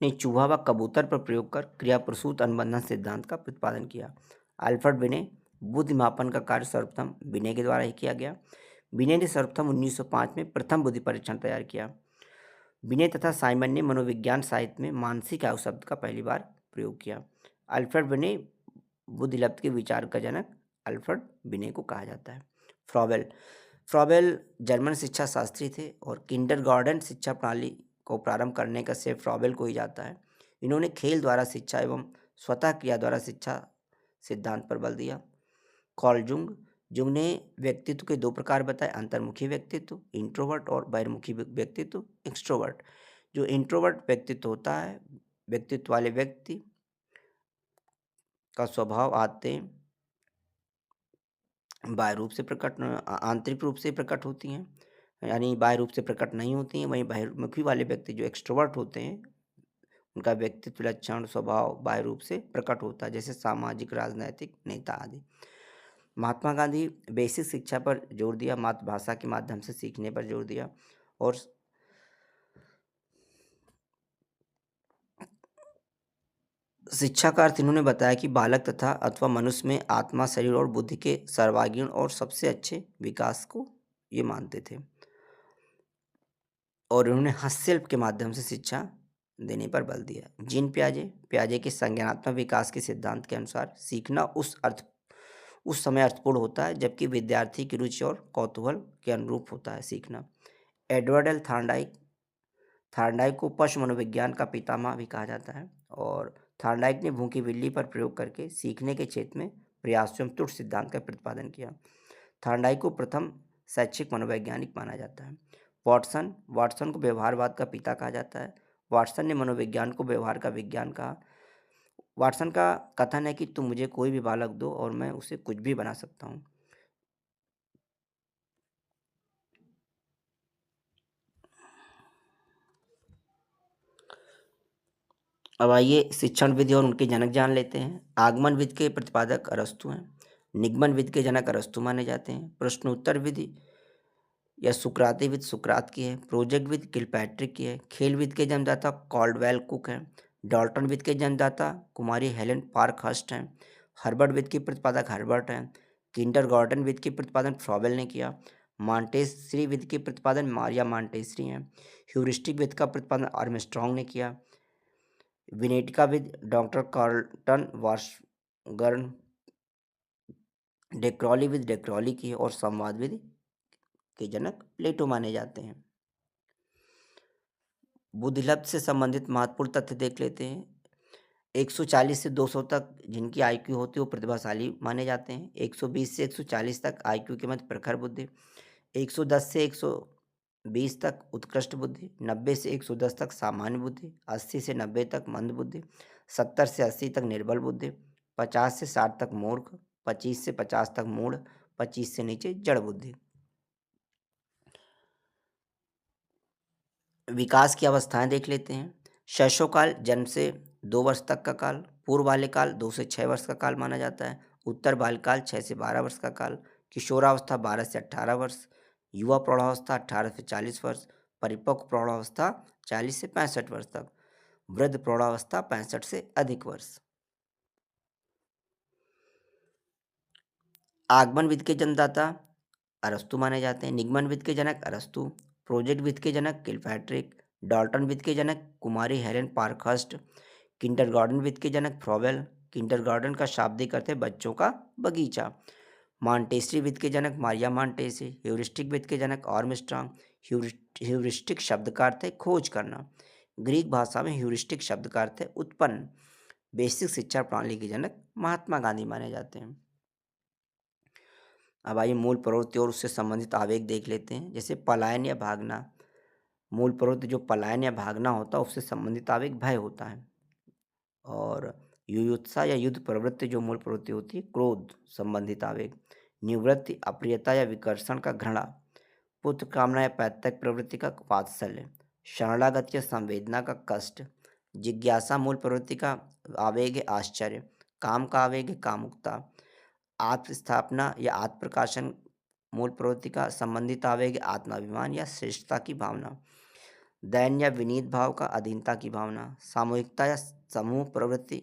ने चूहा व कबूतर पर प्रयोग कर क्रियाप्रसूत अनुबंधन सिद्धांत का प्रतिपादन किया। अल्फ्रेड बिने बुद्धि मापन का कार्य सर्वप्रथम बिने के द्वारा ही किया गया। बिने ने सर्वप्रथम 1905 में प्रथम बुद्धि परीक्षण तैयार किया। बिने तथा साइमन ने मनोविज्ञान साहित्य में मानसिक आयु शब्द का पहली बार प्रयोग किया। अल्फ्रेड बिने बुद्धिलब्ध के विचार का जनक अल्फ्रेड बिने को कहा जाता है। फ्रॉबेल जर्मन शिक्षा शास्त्री थे और किंडरगार्टन शिक्षा प्रणाली को प्रारंभ करने का श्रेय फ्रॉबेल को ही जाता है। इन्होंने खेल द्वारा शिक्षा एवं स्वतः क्रिया द्वारा शिक्षा सिद्धांत पर बल दिया। कार्ल जुंग ने व्यक्तित्व के 2 प्रकार बताए, अंतर्मुखी व्यक्तित्व इंट्रोवर्ट और बहिर्मुखी व्यक्तित्व एक्सट्रोवर्ट। जो इंट्रोवर्ट व्यक्तित्व होता है, व्यक्तित्व वाले व्यक्ति का स्वभाव आते बाह्य रूप से प्रकट आंतरिक रूप से प्रकट होती हैं, यानी बाह्य रूप से प्रकट नहीं होती हैं। वहीं बहिर्मुखी वाले व्यक्ति जो एक्सट्रोवर्ट होते हैं उनका व्यक्तित्व लक्षण स्वभाव बाह्य रूप से प्रकट होता है, जैसे सामाजिक राजनैतिक नेता आदि। महात्मा गांधी बेसिक शिक्षा पर जोर दिया, मातृभाषा के माध्यम से सीखने पर जोर दिया और शिक्षा का अर्थ इन्होंने बताया कि बालक तथा अथवा मनुष्य में आत्मा शरीर और बुद्धि के सर्वांगीण और सबसे अच्छे विकास को ये मानते थे और इन्होंने हस्तशिल्प के माध्यम से शिक्षा देने पर बल दिया। जीन प्याजे के संज्ञानात्मक विकास के सिद्धांत के अनुसार सीखना उस समय अर्थपूर्ण होता है जबकि विद्यार्थी की रुचि और कौतूहल के अनुरूप होता है सीखना। एडवर्ड एल थार्नडाइक को पशु मनोविज्ञान का पितामह भी कहा जाता है और थार्नडाइक ने भूखी बिल्ली पर प्रयोग करके सीखने के क्षेत्र में प्रयास एवं त्रुटि सिद्धांत का प्रतिपादन किया। थॉर्नडाइक को प्रथम शैक्षिक मनोवैज्ञानिक माना जाता है। वाटसन वाटसन को व्यवहारवाद का पिता कहा जाता है। वाटसन ने मनोविज्ञान को व्यवहार का विज्ञान कहा। वाटसन का कथन है कि तुम मुझे कोई भी बालक दो और मैं उसे कुछ भी बना सकता हूँ। अब आइए शिक्षण विधि और उनके जनक जान लेते हैं। आगमन विधि के प्रतिपादक अरस्तु हैं। निगमन विधि के जनक अरस्तु माने जाते हैं। प्रश्नोत्तर विधि या सुकराती विधि सुकरात की है। प्रोजेक्ट विधि किलपैट्रिक की है। खेल विधि के जन्मदाता कॉल्डवेल कुक हैं। डॉल्टन विधि के जन्मदाता कुमारी हेलेन पार्कहर्स्ट हैं। हर्बर्ट विधि के प्रतिपादक हर्बर्ट हैं। किंडरगार्टन विधि के प्रतिपादन फ्रॉबेल ने किया। मॉन्टेसरी विधि के प्रतिपादन मारिया मॉन्टेसरी हैं। ह्यूरिस्टिक विधि का प्रतिपादन आर्मस्ट्रांग ने किया। विनेटिका विधि डॉक्टर कार्लटन वाशगर्न। डेक्रोली विधि डेक्रोली की है और संवाद विधि के जनक प्लेटो माने जाते हैं। बुद्धिलब्ध से संबंधित महत्वपूर्ण तथ्य देख लेते हैं। 140 से 200 तक जिनकी आईक्यू होती है वो प्रतिभाशाली माने जाते हैं। 120 से 140 तक आईक्यू के मध्य प्रखर बुद्धि। 110 से 120 तक उत्कृष्ट बुद्धि। 90 से 110 तक सामान्य बुद्धि। 80 से 90 तक मंद बुद्धि। 70 से 80 तक निर्बल बुद्धि। 50 से 60 तक मूर्ख। 25 से 50 तक मूढ़। 25 से नीचे जड़ बुद्धि। विकास की अवस्थाएं देख लेते हैं। शैशवकाल जन्म से 2 वर्ष तक का काल। पूर्व बाल्यकाल 2 से 6 वर्ष का काल माना जाता है। उत्तर बाल्यकाल 6 से 12 वर्ष का काल। किशोरावस्था 12 से 18 वर्ष। युवा प्रौढ़ावस्था 18 से 40 वर्ष। परिपक्व प्रौढ़ावस्था 40 से 65 वर्ष तक। वृद्ध प्रौढ़ावस्था 65 से अधिक वर्ष। आगमन विधि के जन्मदाता अरस्तु माने जाते हैं। निगमन विधि के जनक अरस्तु। प्रोजेक्ट विधि के जनक किलपैट्रिक। डाल्टन विधि के जनक कुमारी हेलेन पार्कहर्स्ट। किंडरगार्टन विधि के जनक फ्रॉबेल। किंडरगार्टन का शाब्दिक अर्थ है बच्चों का बगीचा। मॉन्टेसरी विधि के जनक मारिया मॉन्टेसरी। ह्यूरिस्टिक विधि के जनक आर्मस्ट्रांग। ह्यूरिस्टिक शब्द का अर्थ है खोज करना। ग्रीक भाषा में ह्यूरिस्टिक शब्द का अर्थ है उत्पन्न। बेसिक शिक्षा प्रणाली के जनक महात्मा गांधी माने जाते हैं। अब आइए मूल प्रवृत्ति और उससे संबंधित आवेग देख लेते हैं। जैसे पलायन या भागना। मूल प्रवृत्ति जो पलायन या भागना होता है उससे संबंधित आवेग भय होता है। और युयुत्सा या युद्ध प्रवृत्ति जो मूल प्रवृत्ति होती है क्रोध संबंधित आवेग। निवृत्ति अप्रियता या विकर्षण का घृणा। पुत्र कामना या पैतृक प्रवृत्ति का वात्सल्य। शरणागत या संवेदना का कष्ट। जिज्ञासा मूल प्रवृत्ति का आवेग है आश्चर्य। काम का आवेग है कामुकता। आत्मस्थापना या आत्मप्रकाशन मूल प्रवृत्ति का संबंधित आवेग आत्माभिमान या श्रेष्ठता की भावना। दैन या विनीत भाव का अधीनता की भावना। सामूहिकता या समूह प्रवृत्ति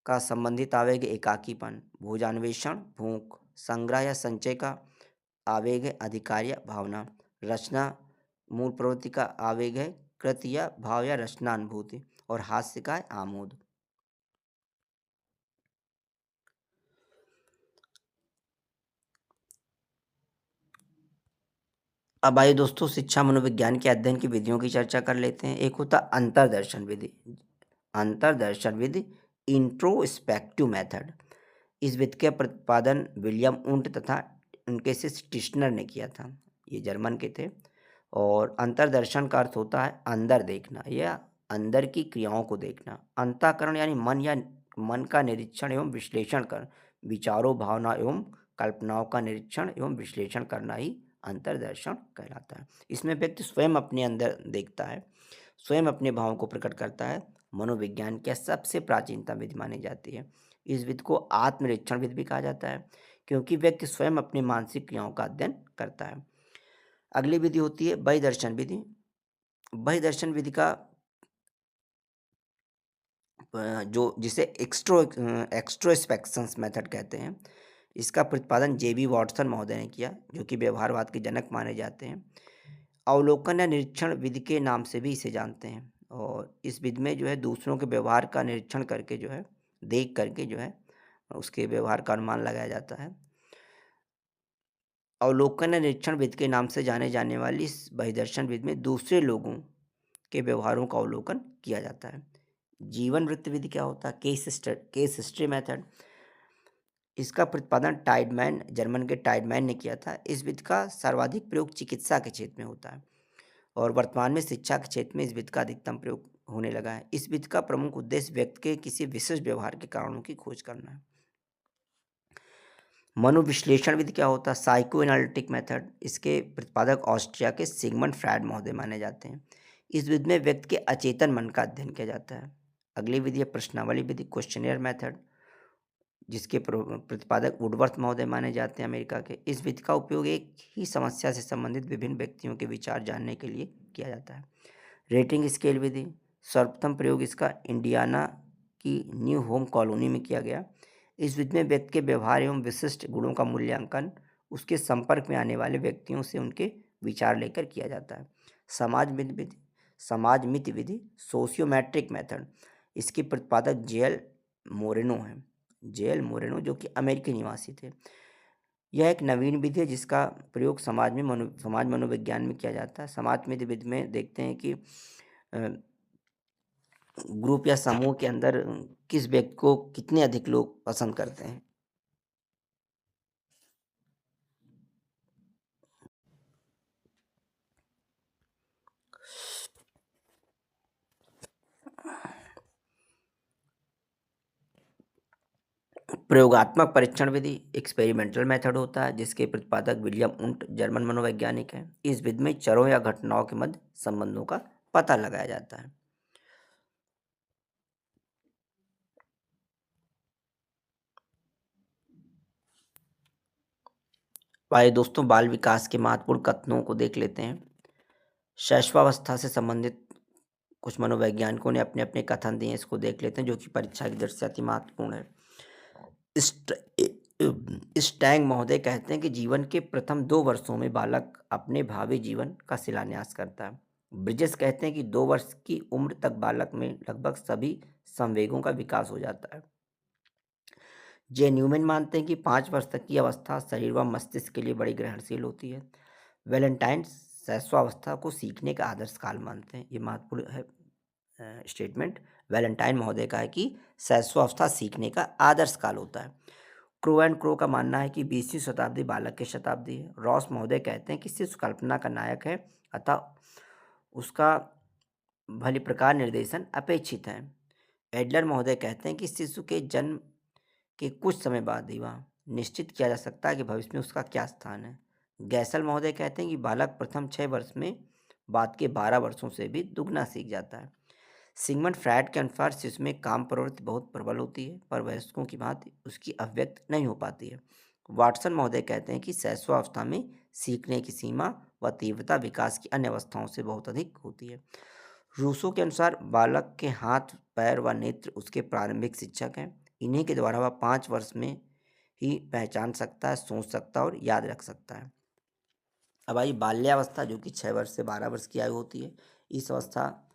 का संबंधित आवेग एकाकीपन। भोजान्वेषण भूख। संग्रह या संचय का आवेग है अधिकार या भावना। रचना मूल प्रवृत्ति का आवेग है कृति या भाव या रचना अनुभूति। और हास्य का है आमोद। अब आइए दोस्तों शिक्षा मनोविज्ञान के अध्ययन की विधियों की चर्चा कर लेते हैं। एक होता अंतर्दर्शन विधि। अंतर्दर्शन विधि इंट्रोस्पेक्टिव मेथड। इस विधि का प्रतिपादन विलियम उंट तथा उनके शिष्य टिश्नर ने किया था। ये जर्मन के थे। और अंतर्दर्शन का अर्थ होता है अंदर देखना या अंदर की क्रियाओं को देखना। अंतःकरण यानी मन या मन का निरीक्षण एवं विश्लेषण कर विचारों भावना एवं कल्पनाओं का निरीक्षण एवं विश्लेषण करना ही अंतर्दर्शन कहलाता है। इसमें व्यक्ति स्वयं अपने अंदर देखता है, स्वयं अपने भावों को प्रकट करता है। मनोविज्ञान की सबसे प्राचीनतम विधि मानी जाती है। इस विधि को आत्मनिरीक्षण विधि भी कहा जाता है क्योंकि व्यक्ति स्वयं अपनी मानसिक क्रियाओं का अध्ययन करता है। अगली विधि होती है बहिर्दर्शन विधि। बहिर्दर्शन विधि का जो जिसे एक्स्ट्रोस्पेक्शंस मेथड कहते हैं, इसका प्रतिपादन जेबी वॉटसन महोदय ने किया जो कि व्यवहारवाद के जनक माने जाते हैं। अवलोकन या निरीक्षण विधि के नाम से भी इसे जानते हैं। और इस विधि में जो है दूसरों के व्यवहार का निरीक्षण करके जो है देख करके जो है उसके व्यवहार का अनुमान लगाया जाता है। अवलोकन या निरीक्षण विधि के नाम से जाने जाने वाली इस बहिर्दर्शन विधि में दूसरे लोगों के व्यवहारों का अवलोकन किया जाता है। जीवन वृत्त विधि क्या होता है? Case history method. इसका प्रतिपादन टाइडमैन, जर्मन के टाइडमैन ने किया था। इस विधि का सर्वाधिक प्रयोग चिकित्सा के क्षेत्र में होता है और वर्तमान में शिक्षा के क्षेत्र में इस विधि का अधिकतम प्रयोग होने लगा है। इस विधि का प्रमुख उद्देश्य व्यक्ति के किसी विशिष्ट व्यवहार के कारणों की खोज करना है। मनोविश्लेषण विधि क्या होता है? Psycho analytic method. इसके प्रतिपादक ऑस्ट्रिया के सिगमंड फ्रायड महोदय माने जाते हैं। इस विधि में व्यक्ति के अचेतन मन का अध्ययन किया जाता है। अगली विधि है प्रश्नावली विधि, क्वेश्चनियर मेथड, जिसके प्रतिपादक वुडवर्थ महोदय माने जाते हैं अमेरिका के। इस विधि का उपयोग एक ही समस्या से संबंधित विभिन्न व्यक्तियों के विचार जानने के लिए किया जाता है। रेटिंग स्केल विधि, सर्वप्रथम प्रयोग इसका इंडियाना की न्यू होम कॉलोनी में किया गया। इस विधि में व्यक्ति के व्यवहार एवं विशिष्ट गुणों का मूल्यांकन उसके संपर्क में आने वाले व्यक्तियों से उनके विचार लेकर किया जाता है। समाज मिति विधि, सोशियोमेट्रिक मेथड। इसके प्रतिपादक जेएल मोरेनो हैं। जेएल मोरेनो जो कि अमेरिकी निवासी थे। यह एक नवीन विधि है जिसका प्रयोग समाज मनोविज्ञान में किया जाता है। समाज विधि में देखते हैं कि ग्रुप या समूह के अंदर किस व्यक्ति को कितने अधिक लोग पसंद करते हैं। प्रयोगात्मक परीक्षण विधि, एक्सपेरिमेंटल मेथड होता है जिसके प्रतिपादक विलियम उंट जर्मन मनोवैज्ञानिक हैं। इस विधि में चरों या घटनाओं के मध्य संबंधों का पता लगाया जाता है। आइए दोस्तों, बाल विकास के महत्वपूर्ण कथनों को देख लेते हैं। शैशवावस्था से संबंधित कुछ मनोवैज्ञानिकों ने अपने अपने कथन दिए हैं, इसको देख लेते हैं, जो कि परीक्षा की दृष्टि से अति महत्वपूर्ण है। स्टैंग महोदय कहते हैं कि जीवन के प्रथम 2 वर्षों में बालक अपने भावी जीवन का शिलान्यास करता है। ब्रिजेस कहते हैं कि 2 वर्ष की उम्र तक बालक में लगभग सभी संवेगों का विकास हो जाता है। जे न्यूमैन मानते हैं कि 5 वर्ष तक की अवस्था शरीर व मस्तिष्क के लिए बड़ी ग्रहणशील होती है। वैलेंटाइन शैशवावस्था को सीखने का आदर्श काल मानते हैं। ये महत्वपूर्ण है स्टेटमेंट। वैलेंटाइन महोदय का है कि शैशवावस्था सीखने का आदर्श काल होता है। क्रो एंड क्रो का मानना है कि 20वीं शताब्दी बालक की शताब्दी है। रॉस महोदय कहते हैं कि शिशु कल्पना का नायक है, अतः उसका भली प्रकार निर्देशन अपेक्षित है। एडलर महोदय कहते हैं कि शिशु के जन्म के कुछ समय बाद ही वह निश्चित किया जा सकता है कि भविष्य में उसका क्या स्थान है। गैसल महोदय कहते हैं कि बालक प्रथम 6 वर्ष में बाद के 12 वर्षों से भी दुगना सीख जाता है। सिगमंड फ्रायड के अनुसार शिशु में काम प्रवृत्ति बहुत प्रबल होती है, पर वयस्कों की भांति उसकी अभिव्यक्त नहीं हो पाती है। वाटसन महोदय कहते हैं कि शैशवावस्था में सीखने की सीमा व तीव्रता विकास की अन्य अवस्थाओं से बहुत अधिक होती है। रूसो के अनुसार बालक के हाथ, पैर व नेत्र उसके प्रारंभिक शिक्षक हैं। इन्हीं के द्वारा वह 5 वर्ष में ही पहचान सकता है, सोच सकता है और याद रख सकता है। अब आई बाल्यावस्था, जो कि 6 वर्ष से 12 वर्ष की आयु होती है। इस अवस्था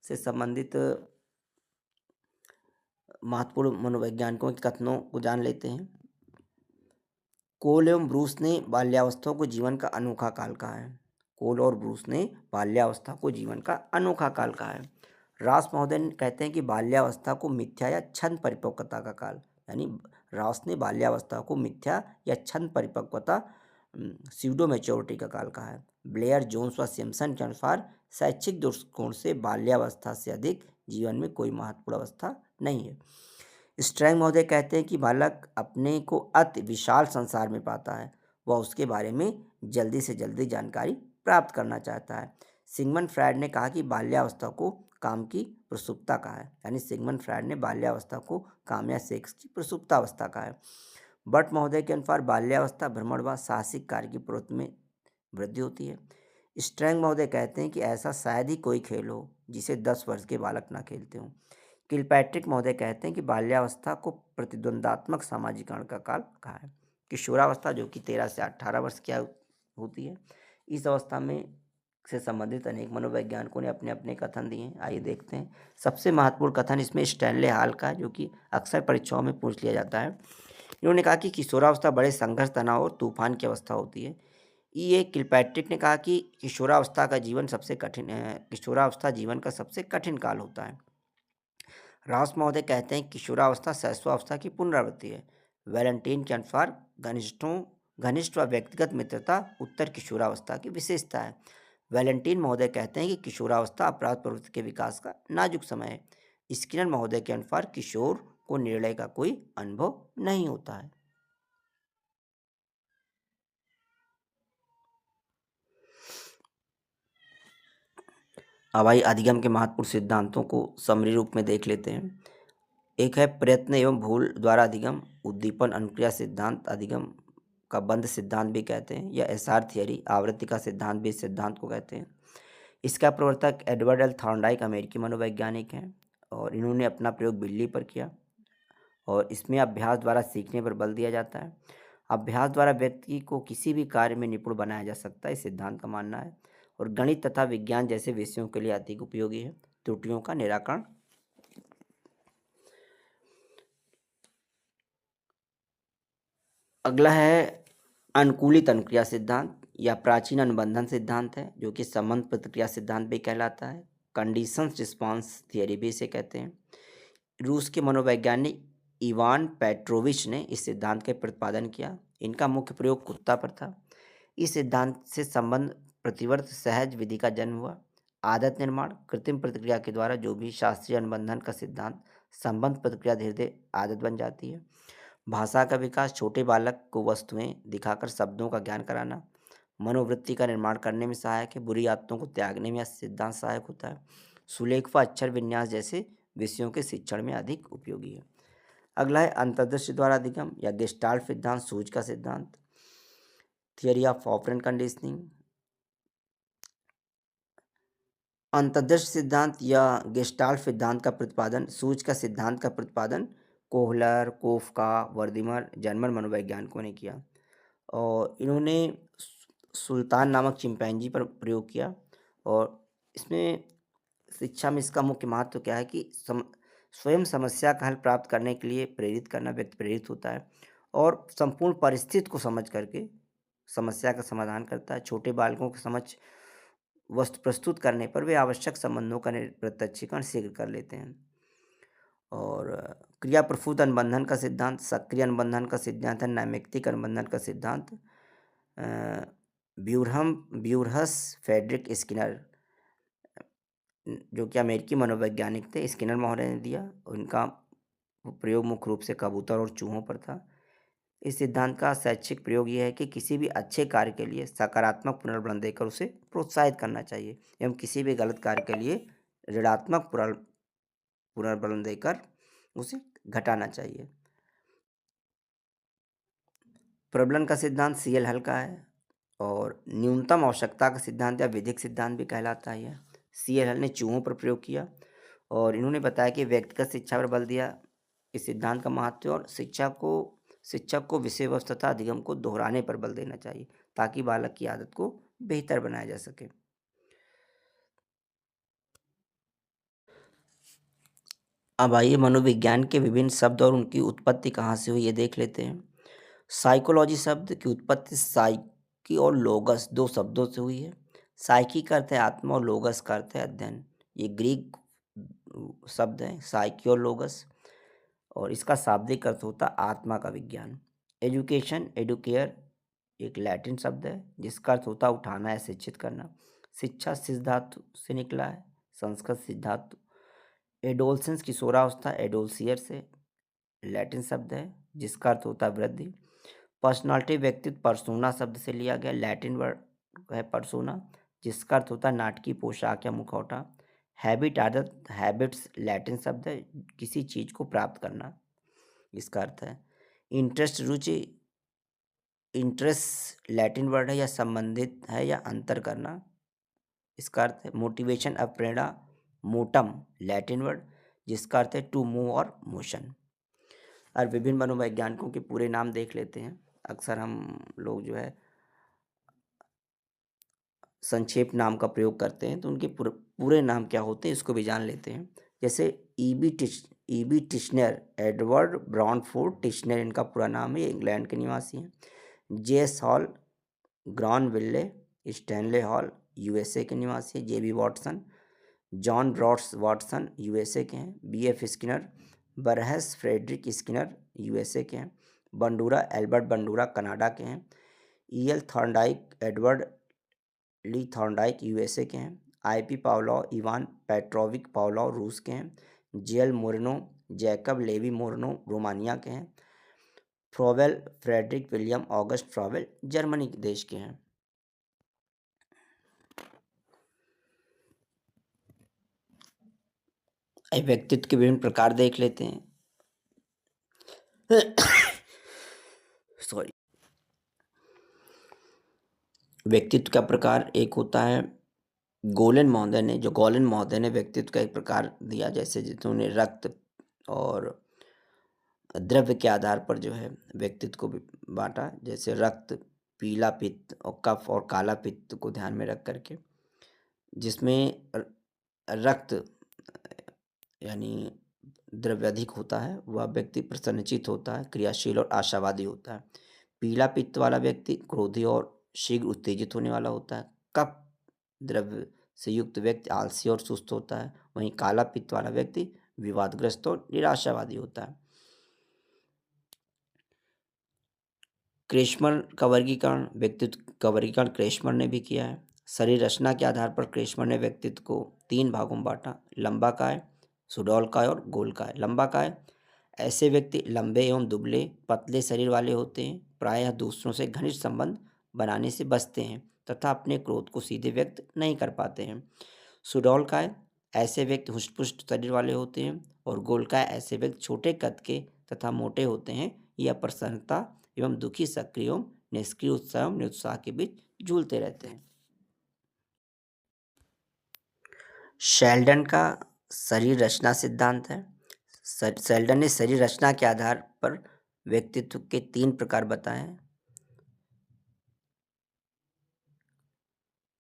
से संबंधित महत्वपूर्ण मनोवैज्ञानिकों के कथनों को जान लेते हैं। कोल एवं ब्रूस ने बाल्यावस्था को जीवन का अनोखा काल कहा है। कोल और ब्रूस ने बाल्यावस्था को जीवन का अनोखा काल कहा है। रास महोदय कहते हैं कि बाल्यावस्था को मिथ्या या क्षण परिपक्वता का काल, यानी रास ने बाल्यावस्था को मिथ्या या क्षण परिपक्वता, स्यूडो मैच्योरिटी का काल कहा है। ब्लेयर, जोन्स व सिम्पसन के अनुसार शैक्षिक दृष्टिकोण से बाल्यावस्था से अधिक जीवन में कोई महत्वपूर्ण अवस्था नहीं है। स्ट्रैंग महोदय कहते हैं कि बालक अपने को अति विशाल संसार में पाता है, वह उसके बारे में जल्दी से जल्दी जानकारी प्राप्त करना चाहता है। सिगमंड फ्रायड ने कहा कि बाल्यावस्था को काम की प्रसुप्ता कहा है, यानी सिगमंड फ्रायड ने बाल्यावस्था को काम या सेक्स की प्रसुप्ता अवस्था कहा है। बट महोदय के अनुसार बाल्यावस्था भ्रमण व साहसिक कार्य की प्रवृत्ति में वृद्धि होती है। स्ट्रैंग महोदय कहते हैं कि ऐसा शायद ही कोई खेल हो जिसे 10 वर्ष के बालक ना खेलते हों। किलपैट्रिक महोदय कहते हैं कि बाल्यावस्था को प्रतिद्वंदात्मक सामाजिकरण का काल कहा है। किशोरावस्था, जो कि 13 से 18 वर्ष की आयु होती है, इस अवस्था में से संबंधित अनेक मनोवैज्ञानिकों ने अपने अपने कथन दिए हैं। आइए देखते हैं। सबसे महत्वपूर्ण कथन इसमें स्टैनले हॉल का, जो कि अक्सर परीक्षाओं में पूछ लिया जाता है। इन्होंने कहा कि किशोरावस्था बड़े संघर्ष, तनाव और तूफान की अवस्था होती है। ये किलपैट्रिक ने कहा कि किशोरावस्था जीवन का सबसे कठिन काल होता है। रास महोदय कहते हैं किशोरावस्था शैशवावस्था की पुनरावृत्ति है। वैलेंटाइन के अनुसार घनिष्ठ व व्यक्तिगत मित्रता उत्तर किशोरावस्था की विशेषता है। वैलेंटाइन महोदय कहते हैं कि किशोरावस्था अपराध प्रवृत्ति के विकास का नाजुक समय है। स्किनर महोदय के अनुसार किशोर को निर्णय का कोई अनुभव नहीं होता है। अब आइए अधिगम के महत्वपूर्ण सिद्धांतों को समरी रूप में देख लेते हैं। एक है प्रयत्न एवं भूल द्वारा अधिगम, उद्दीपन अनुक्रिया सिद्धांत अधिगम का बंध सिद्धांत भी कहते हैं, या एसआर थियरी आवृत्ति का सिद्धांत भी इस सिद्धांत को कहते हैं। इसका प्रवर्तक एडवर्ड एल थॉर्नडाइक अमेरिकी मनोवैज्ञानिक हैं और इन्होंने अपना प्रयोग बिल्ली पर किया और इसमें अभ्यास द्वारा सीखने पर बल दिया जाता है। अभ्यास द्वारा व्यक्ति को किसी भी कार्य में निपुण बनाया जा सकता है, इस सिद्धांत का मानना है, और गणित तथा विज्ञान जैसे विषयों के लिए अधिक उपयोगी है। त्रुटियों का निराकरण। अगला है अनुकूलित अनुक्रिया सिद्धांत या प्राचीन अनुबंधन सिद्धांत है, जो कि संबंध प्रतिक्रिया सिद्धांत भी कहलाता है। कंडीशंस रिस्पांस थियरी भी इसे कहते हैं। रूस के मनोवैज्ञानिक इवान पेट्रोविच ने इस सिद्धांत का प्रतिपादन किया। इनका मुख्य प्रयोग कुत्ता पर था। इस सिद्धांत से संबंध प्रतिवर्त सहज विधि का जन्म हुआ। आदत निर्माण कृत्रिम प्रतिक्रिया के द्वारा जो भी शास्त्रीय अनुबंधन का सिद्धांत संबंध प्रतिक्रिया धीरे धीरे आदत बन जाती है। भाषा का विकास छोटे बालक को वस्तुएं दिखाकर शब्दों का ज्ञान कराना मनोवृत्ति का निर्माण करने में सहायक है। बुरी आदतों को त्यागने में यह सिद्धांत सहायक होता है। सुलेख व अक्षर विन्यास जैसे विषयों के शिक्षण में अधिक उपयोगी है। अगला है अंतर्दृष्टि द्वारा अधिगम या गेस्टाल्ट सिद्धांत सूझ का सिद्धांत थियरी ऑफ ऑपरेंट कंडीशनिंग। अंतर्दृष्टि सिद्धांत या गेस्टाल्ट सिद्धांत का प्रतिपादन सूझ का सिद्धांत का प्रतिपादन कोहलर कोफका वर्दिमर जर्मन मनोवैज्ञानिकों ने किया और इन्होंने सुल्तान नामक चिंपैंजी पर प्रयोग किया। और इसमें शिक्षा में इसका मुख्य महत्व क्या है कि स्वयं समस्या का हल प्राप्त करने के लिए प्रेरित करना, व्यक्ति प्रेरित होता है और संपूर्ण परिस्थिति को समझ करके समस्या का समाधान करता है। छोटे बालकों के समक्ष वस्तु प्रस्तुत करने पर वे आवश्यक संबंधों का प्रत्यक्षीकरण शीघ्र कर लेते हैं। और क्रिया प्रफुत अनुबंधन का सिद्धांत सक्रिय अनुबंधन का सिद्धांत है। नैमित्तिक अनुबंधन का सिद्धांत ब्यूरहस फ्रेडरिक स्किनर, जो कि अमेरिकी मनोवैज्ञानिक थे, स्किनर महोदय ने दिया। उनका प्रयोग मुख्य रूप से कबूतर और चूहों पर था। इस सिद्धांत का शैक्षिक प्रयोग यह है कि किसी भी अच्छे कार्य के लिए सकारात्मक पुनर्बल देकर उसे प्रोत्साहित करना चाहिए एवं किसी भी गलत कार्य के लिए ऋणात्मक पुनर्बल देकर उसे घटाना चाहिए। प्रबलन का सिद्धांत सीएल हल का है और न्यूनतम आवश्यकता का सिद्धांत या विधिक सिद्धांत भी कहलाता है। यह सीएल हल ने चूहों पर प्रयोग किया और इन्होंने बताया कि व्यक्तिगत शिक्षा पर बल दिया। इस सिद्धांत का महत्व और शिक्षक को विषय वस्तु तथा अधिगम को दोहराने पर बल देना चाहिए ताकि बालक की आदत को बेहतर बनाया जा सके। अब आइए मनोविज्ञान के विभिन्न शब्द और उनकी उत्पत्ति कहाँ से हुई ये देख लेते हैं। साइकोलॉजी शब्द की उत्पत्ति साइकी और लोगस दो शब्दों से हुई है। साइकी का अर्थ है आत्मा और लोगस का अर्थ है अध्ययन। ये ग्रीक शब्द है साइकी और लोगस और इसका शाब्दिक अर्थ होता आत्मा का विज्ञान। एजुकेशन एडुकेयर एक लैटिन शब्द है जिसका अर्थ होता उठाना या शिक्षित करना। शिक्षा सिद्ध धातु से निकला है, संस्कृत सिद्ध धातु। एडोलसेंस किशोरावस्था एडोलसियर से लैटिन शब्द है जिसका अर्थ होता है वृद्धि। पर्सनालिटी व्यक्तित्व पर्सोना शब्द से लिया गया, लैटिन वर्ड है पर्सोना जिसका अर्थ होता है नाटकीय पोशाक या मुखौटा। हैबिट आदत हैबिट्स लैटिन शब्द है किसी चीज को प्राप्त करना, इसका अर्थ है। इंटरेस्ट रुचि इंटरेस्ट लैटिन वर्ड है या संबंधित है या अंतर करना, इसका अर्थ है। मोटिवेशन अब प्रेरणा मोटम लैटिन वर्ड जिसका अर्थ है टू मूव और मोशन। और विभिन्न मनोवैज्ञानिकों के पूरे नाम देख लेते हैं। अक्सर हम लोग जो है संक्षेप नाम का प्रयोग करते हैं तो उनके पूरे नाम क्या होते हैं इसको भी जान लेते हैं। जैसे ईबी टिश्नर एडवर्ड ब्राउनफोर्ड टिश्नर इनका पूरा नाम है, ये इंग्लैंड के निवासी हैं। JS Hall Granville Stanley Hall USA के निवासी है। JB Watson John Broadus Watson USA के हैं। BF Skinner Burrhus Frederic Skinner USA के हैं। बंडूरा एल्बर्ट बंडूरा कनाडा के हैं। E L Thorndike Edward Lee Thorndike USA के हैं। IP. Pavlov Ivan Petrovich Pavlov रूस के हैं। JL. Moreno Jacob Levy Moreno Romania के हैं। Froebel Friedrich Wilhelm August Froebel Germany के देश के हैं। अब व्यक्तित्व के विभिन्न प्रकार देख लेते हैं। सॉरी। व्यक्तित्व का प्रकार एक होता है गोलेन महोदय ने व्यक्तित्व का एक प्रकार दिया, जैसे जिन्होंने रक्त और द्रव्य के आधार पर जो है व्यक्तित्व को बांटा, जैसे रक्त, पीला पित्त और कफ और काला पित्त को ध्यान में रख करके, जिसमें रक्त यानी द्रव्य अधिक होता है वह व्यक्ति प्रसन्नचित्त होता है, क्रियाशील और आशावादी होता है। पीला पित्त वाला व्यक्ति क्रोधी और शीघ्र उत्तेजित होने वाला होता है। कफ द्रव्य से युक्त व्यक्ति आलसी और सुस्त होता है। वहीं काला पित्त वाला व्यक्ति विवादग्रस्त और निराशावादी होता है। क्रेशमर का वर्गीकरण, व्यक्तित्व का वर्गीकरण क्रेशमर ने भी किया है। शरीर रचना के आधार पर क्रेशमर ने व्यक्तित्व को 3 भागों में बांटा, लंबाकाय, सुडौलकाय और गोलकाय। लंबाकाय ऐसे व्यक्ति लंबे एवं दुबले पतले शरीर वाले होते हैं, प्रायः दूसरों से घनिष्ठ संबंध बनाने से बचते हैं तथा अपने क्रोध को सीधे व्यक्त नहीं कर पाते हैं। सुडौलकाय ऐसे व्यक्ति हुष्ट-पुष्ट शरीर वाले होते हैं और गोलकाय ऐसे व्यक्ति छोटे कद के तथा मोटे होते हैं। यह प्रसन्नता एवं दुखी, सक्रिय एवं निष्क्रिय, उत्साह एवं निरुत्साह के बीच झूलते रहते हैं। शेल्डन का शरीर रचना सिद्धांत है। शेल्डन ने शरीर रचना के आधार पर व्यक्तित्व के 3 प्रकार बताए हैं।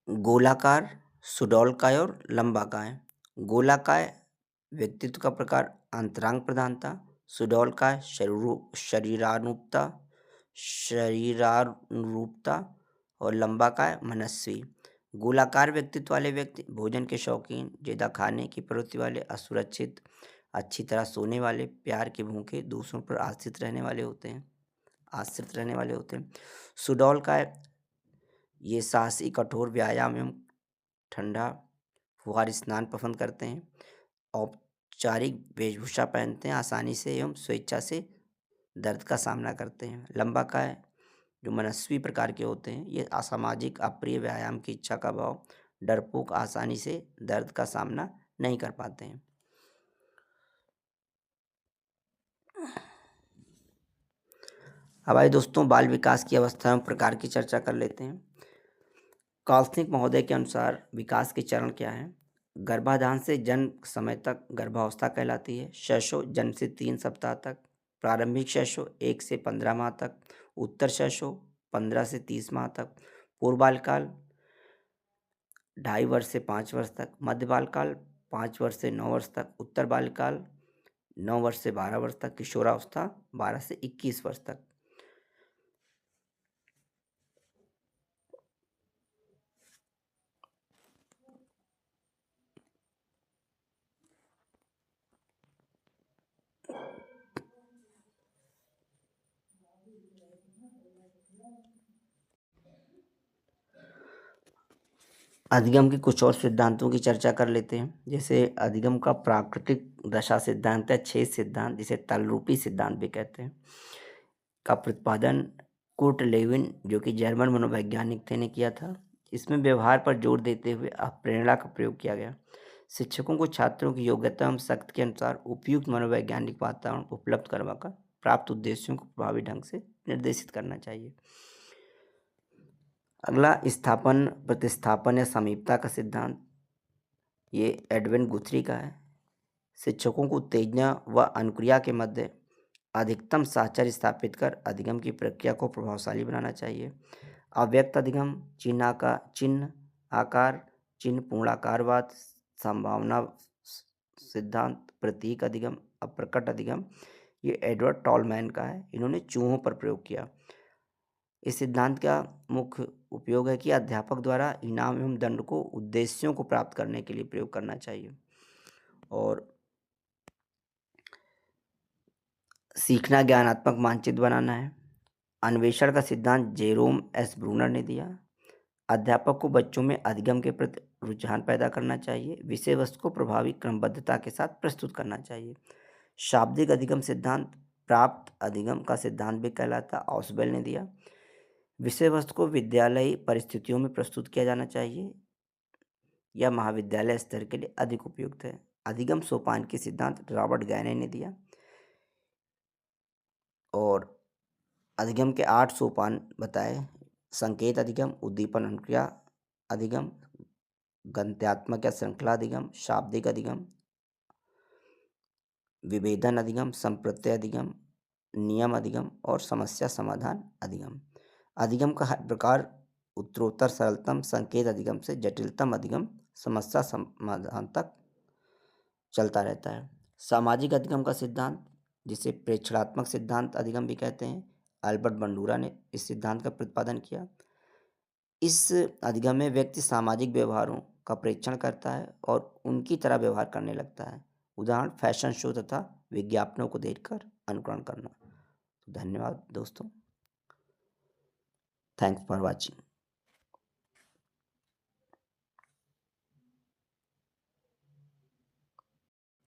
गोलाकार, सुडौलकाय और लंबाकाय। गोलाकाय व्यक्तित्व का प्रकार अंतरांग प्रधानता, सुडौलकाय शरीरानुरूपता और लंबाकाय मनस्वी। गोलाकार व्यक्तित्व वाले व्यक्ति भोजन के शौकीन, ज्यादा खाने की प्रवृत्ति वाले, असुरक्षित, अच्छी तरह सोने वाले, प्यार के भूखे, दूसरों पर आश्रित रहने वाले होते हैं। सुडौलकाय ये साहसी, कठोर व्यायाम एवं ठंडा फुहारी स्नान पसंद करते हैं, औपचारिक वेशभूषा पहनते हैं, आसानी से एवं स्वेच्छा से दर्द का सामना करते हैं। लंबाकाय जो मनस्वी प्रकार के होते हैं, ये असामाजिक, अप्रिय, व्यायाम की इच्छा का अभाव, डरपोक, आसानी से दर्द का सामना नहीं कर पाते हैं। अब आइए दोस्तों बाल विकास की अवस्था एवं प्रकार की चर्चा कर लेते हैं। काल्सनिक महोदय के अनुसार विकास के चरण क्या हैं? गर्भाधान से जन्म समय तक गर्भावस्था कहलाती है। शैशव जन्म से 3 सप्ताह तक। प्रारंभिक शैशव 1 से 15 माह तक। उत्तर शैशव 15 से 30 माह तक। पूर्व बालकाल 2.5 वर्ष से 5 वर्ष तक। मध्य बालकाल 5 वर्ष से 9 वर्ष तक। उत्तर बालकाल 9 वर्ष से 12 वर्ष तक। किशोरावस्था 12 से 21 वर्ष तक। अधिगम के कुछ और सिद्धांतों की चर्चा कर लेते हैं। जैसे अधिगम का प्राकृतिक दशा सिद्धांत है, छेद सिद्धांत, जिसे तलरूपी सिद्धांत भी कहते हैं, का प्रतिपादन कुर्ट लेविन जो कि जर्मन मनोवैज्ञानिक थे ने किया था। इसमें व्यवहार पर जोर देते हुए प्रेरणा का प्रयोग किया गया। शिक्षकों को छात्रों की योग्यता एवं शक्ति के अनुसार उपयुक्त मनोवैज्ञानिक वातावरण उपलब्ध करवाकर प्राप्त उद्देश्यों को प्रभावी ढंग से निर्देशित करना चाहिए। अगला स्थापन, प्रतिस्थापन या समीपता का सिद्धांत, ये एडविन गुथरी का है। शिक्षकों को उत्तेजना व अनुक्रिया के मध्य अधिकतम साहचर्य स्थापित कर अधिगम की प्रक्रिया को प्रभावशाली बनाना चाहिए। अव्यक्त अधिगम, चिन्ह आकार, चिन्ह पूर्णाकारवाद, संभावना सिद्धांत, प्रतीक अधिगम, अप्रकट अधिगम, ये एडवर्ड टॉलमैन का है। इन्होंने चूहों पर प्रयोग किया। इस सिद्धांत का मुख्य उपयोग है कि अध्यापक द्वारा इनाम एवं दंड को उद्देश्यों को प्राप्त करने के लिए प्रयोग करना चाहिए। और सीखना ज्ञानात्मक मानचित्र बनाना है। अन्वेषण का सिद्धांत जेरोम एस ब्रूनर ने दिया। अध्यापक को बच्चों में अधिगम के प्रति रुझान पैदा करना चाहिए। विषय वस्तु को प्रभावी क्रमबद्धता के साथ प्रस्तुत करना चाहिए। शाब्दिक अधिगम सिद्धांत प्राप्त अधिगम का सिद्धांत भी कहलाता, ऑसवेल ने दिया। विषय वस्तु को विद्यालयी परिस्थितियों में प्रस्तुत किया जाना चाहिए या महाविद्यालय स्तर के लिए अधिक उपयुक्त है। अधिगम सोपान के सिद्धांत रॉबर्ट गायने ने दिया। और अधिगम के 8 सोपान बताए। संकेत अधिगम, उद्दीपन अनुक्रिया अधिगम, गद्यात्मक या श्रृंखला अधिगम, शाब्दिक अधिगम, विभेदन अधिगम, संप्रत्यय अधिगम, नियम अधिगम और समस्या समाधान अधिगम। अधिगम का हर प्रकार उत्तरोत्तर सरलतम संकेत अधिगम से जटिलतम अधिगम समस्या समाधान तक चलता रहता है। सामाजिक अधिगम का सिद्धांत, जिसे प्रेक्षणात्मक सिद्धांत अधिगम भी कहते हैं, अल्बर्ट बंडूरा ने इस सिद्धांत का प्रतिपादन किया। इस अधिगम में व्यक्ति सामाजिक व्यवहारों का प्रेक्षण करता है और उनकी तरह व्यवहार करने लगता है। उदाहरण फैशन शो तथा विज्ञापनों को देखकर अनुकरण करना। धन्यवाद दोस्तों। Thanks for watching.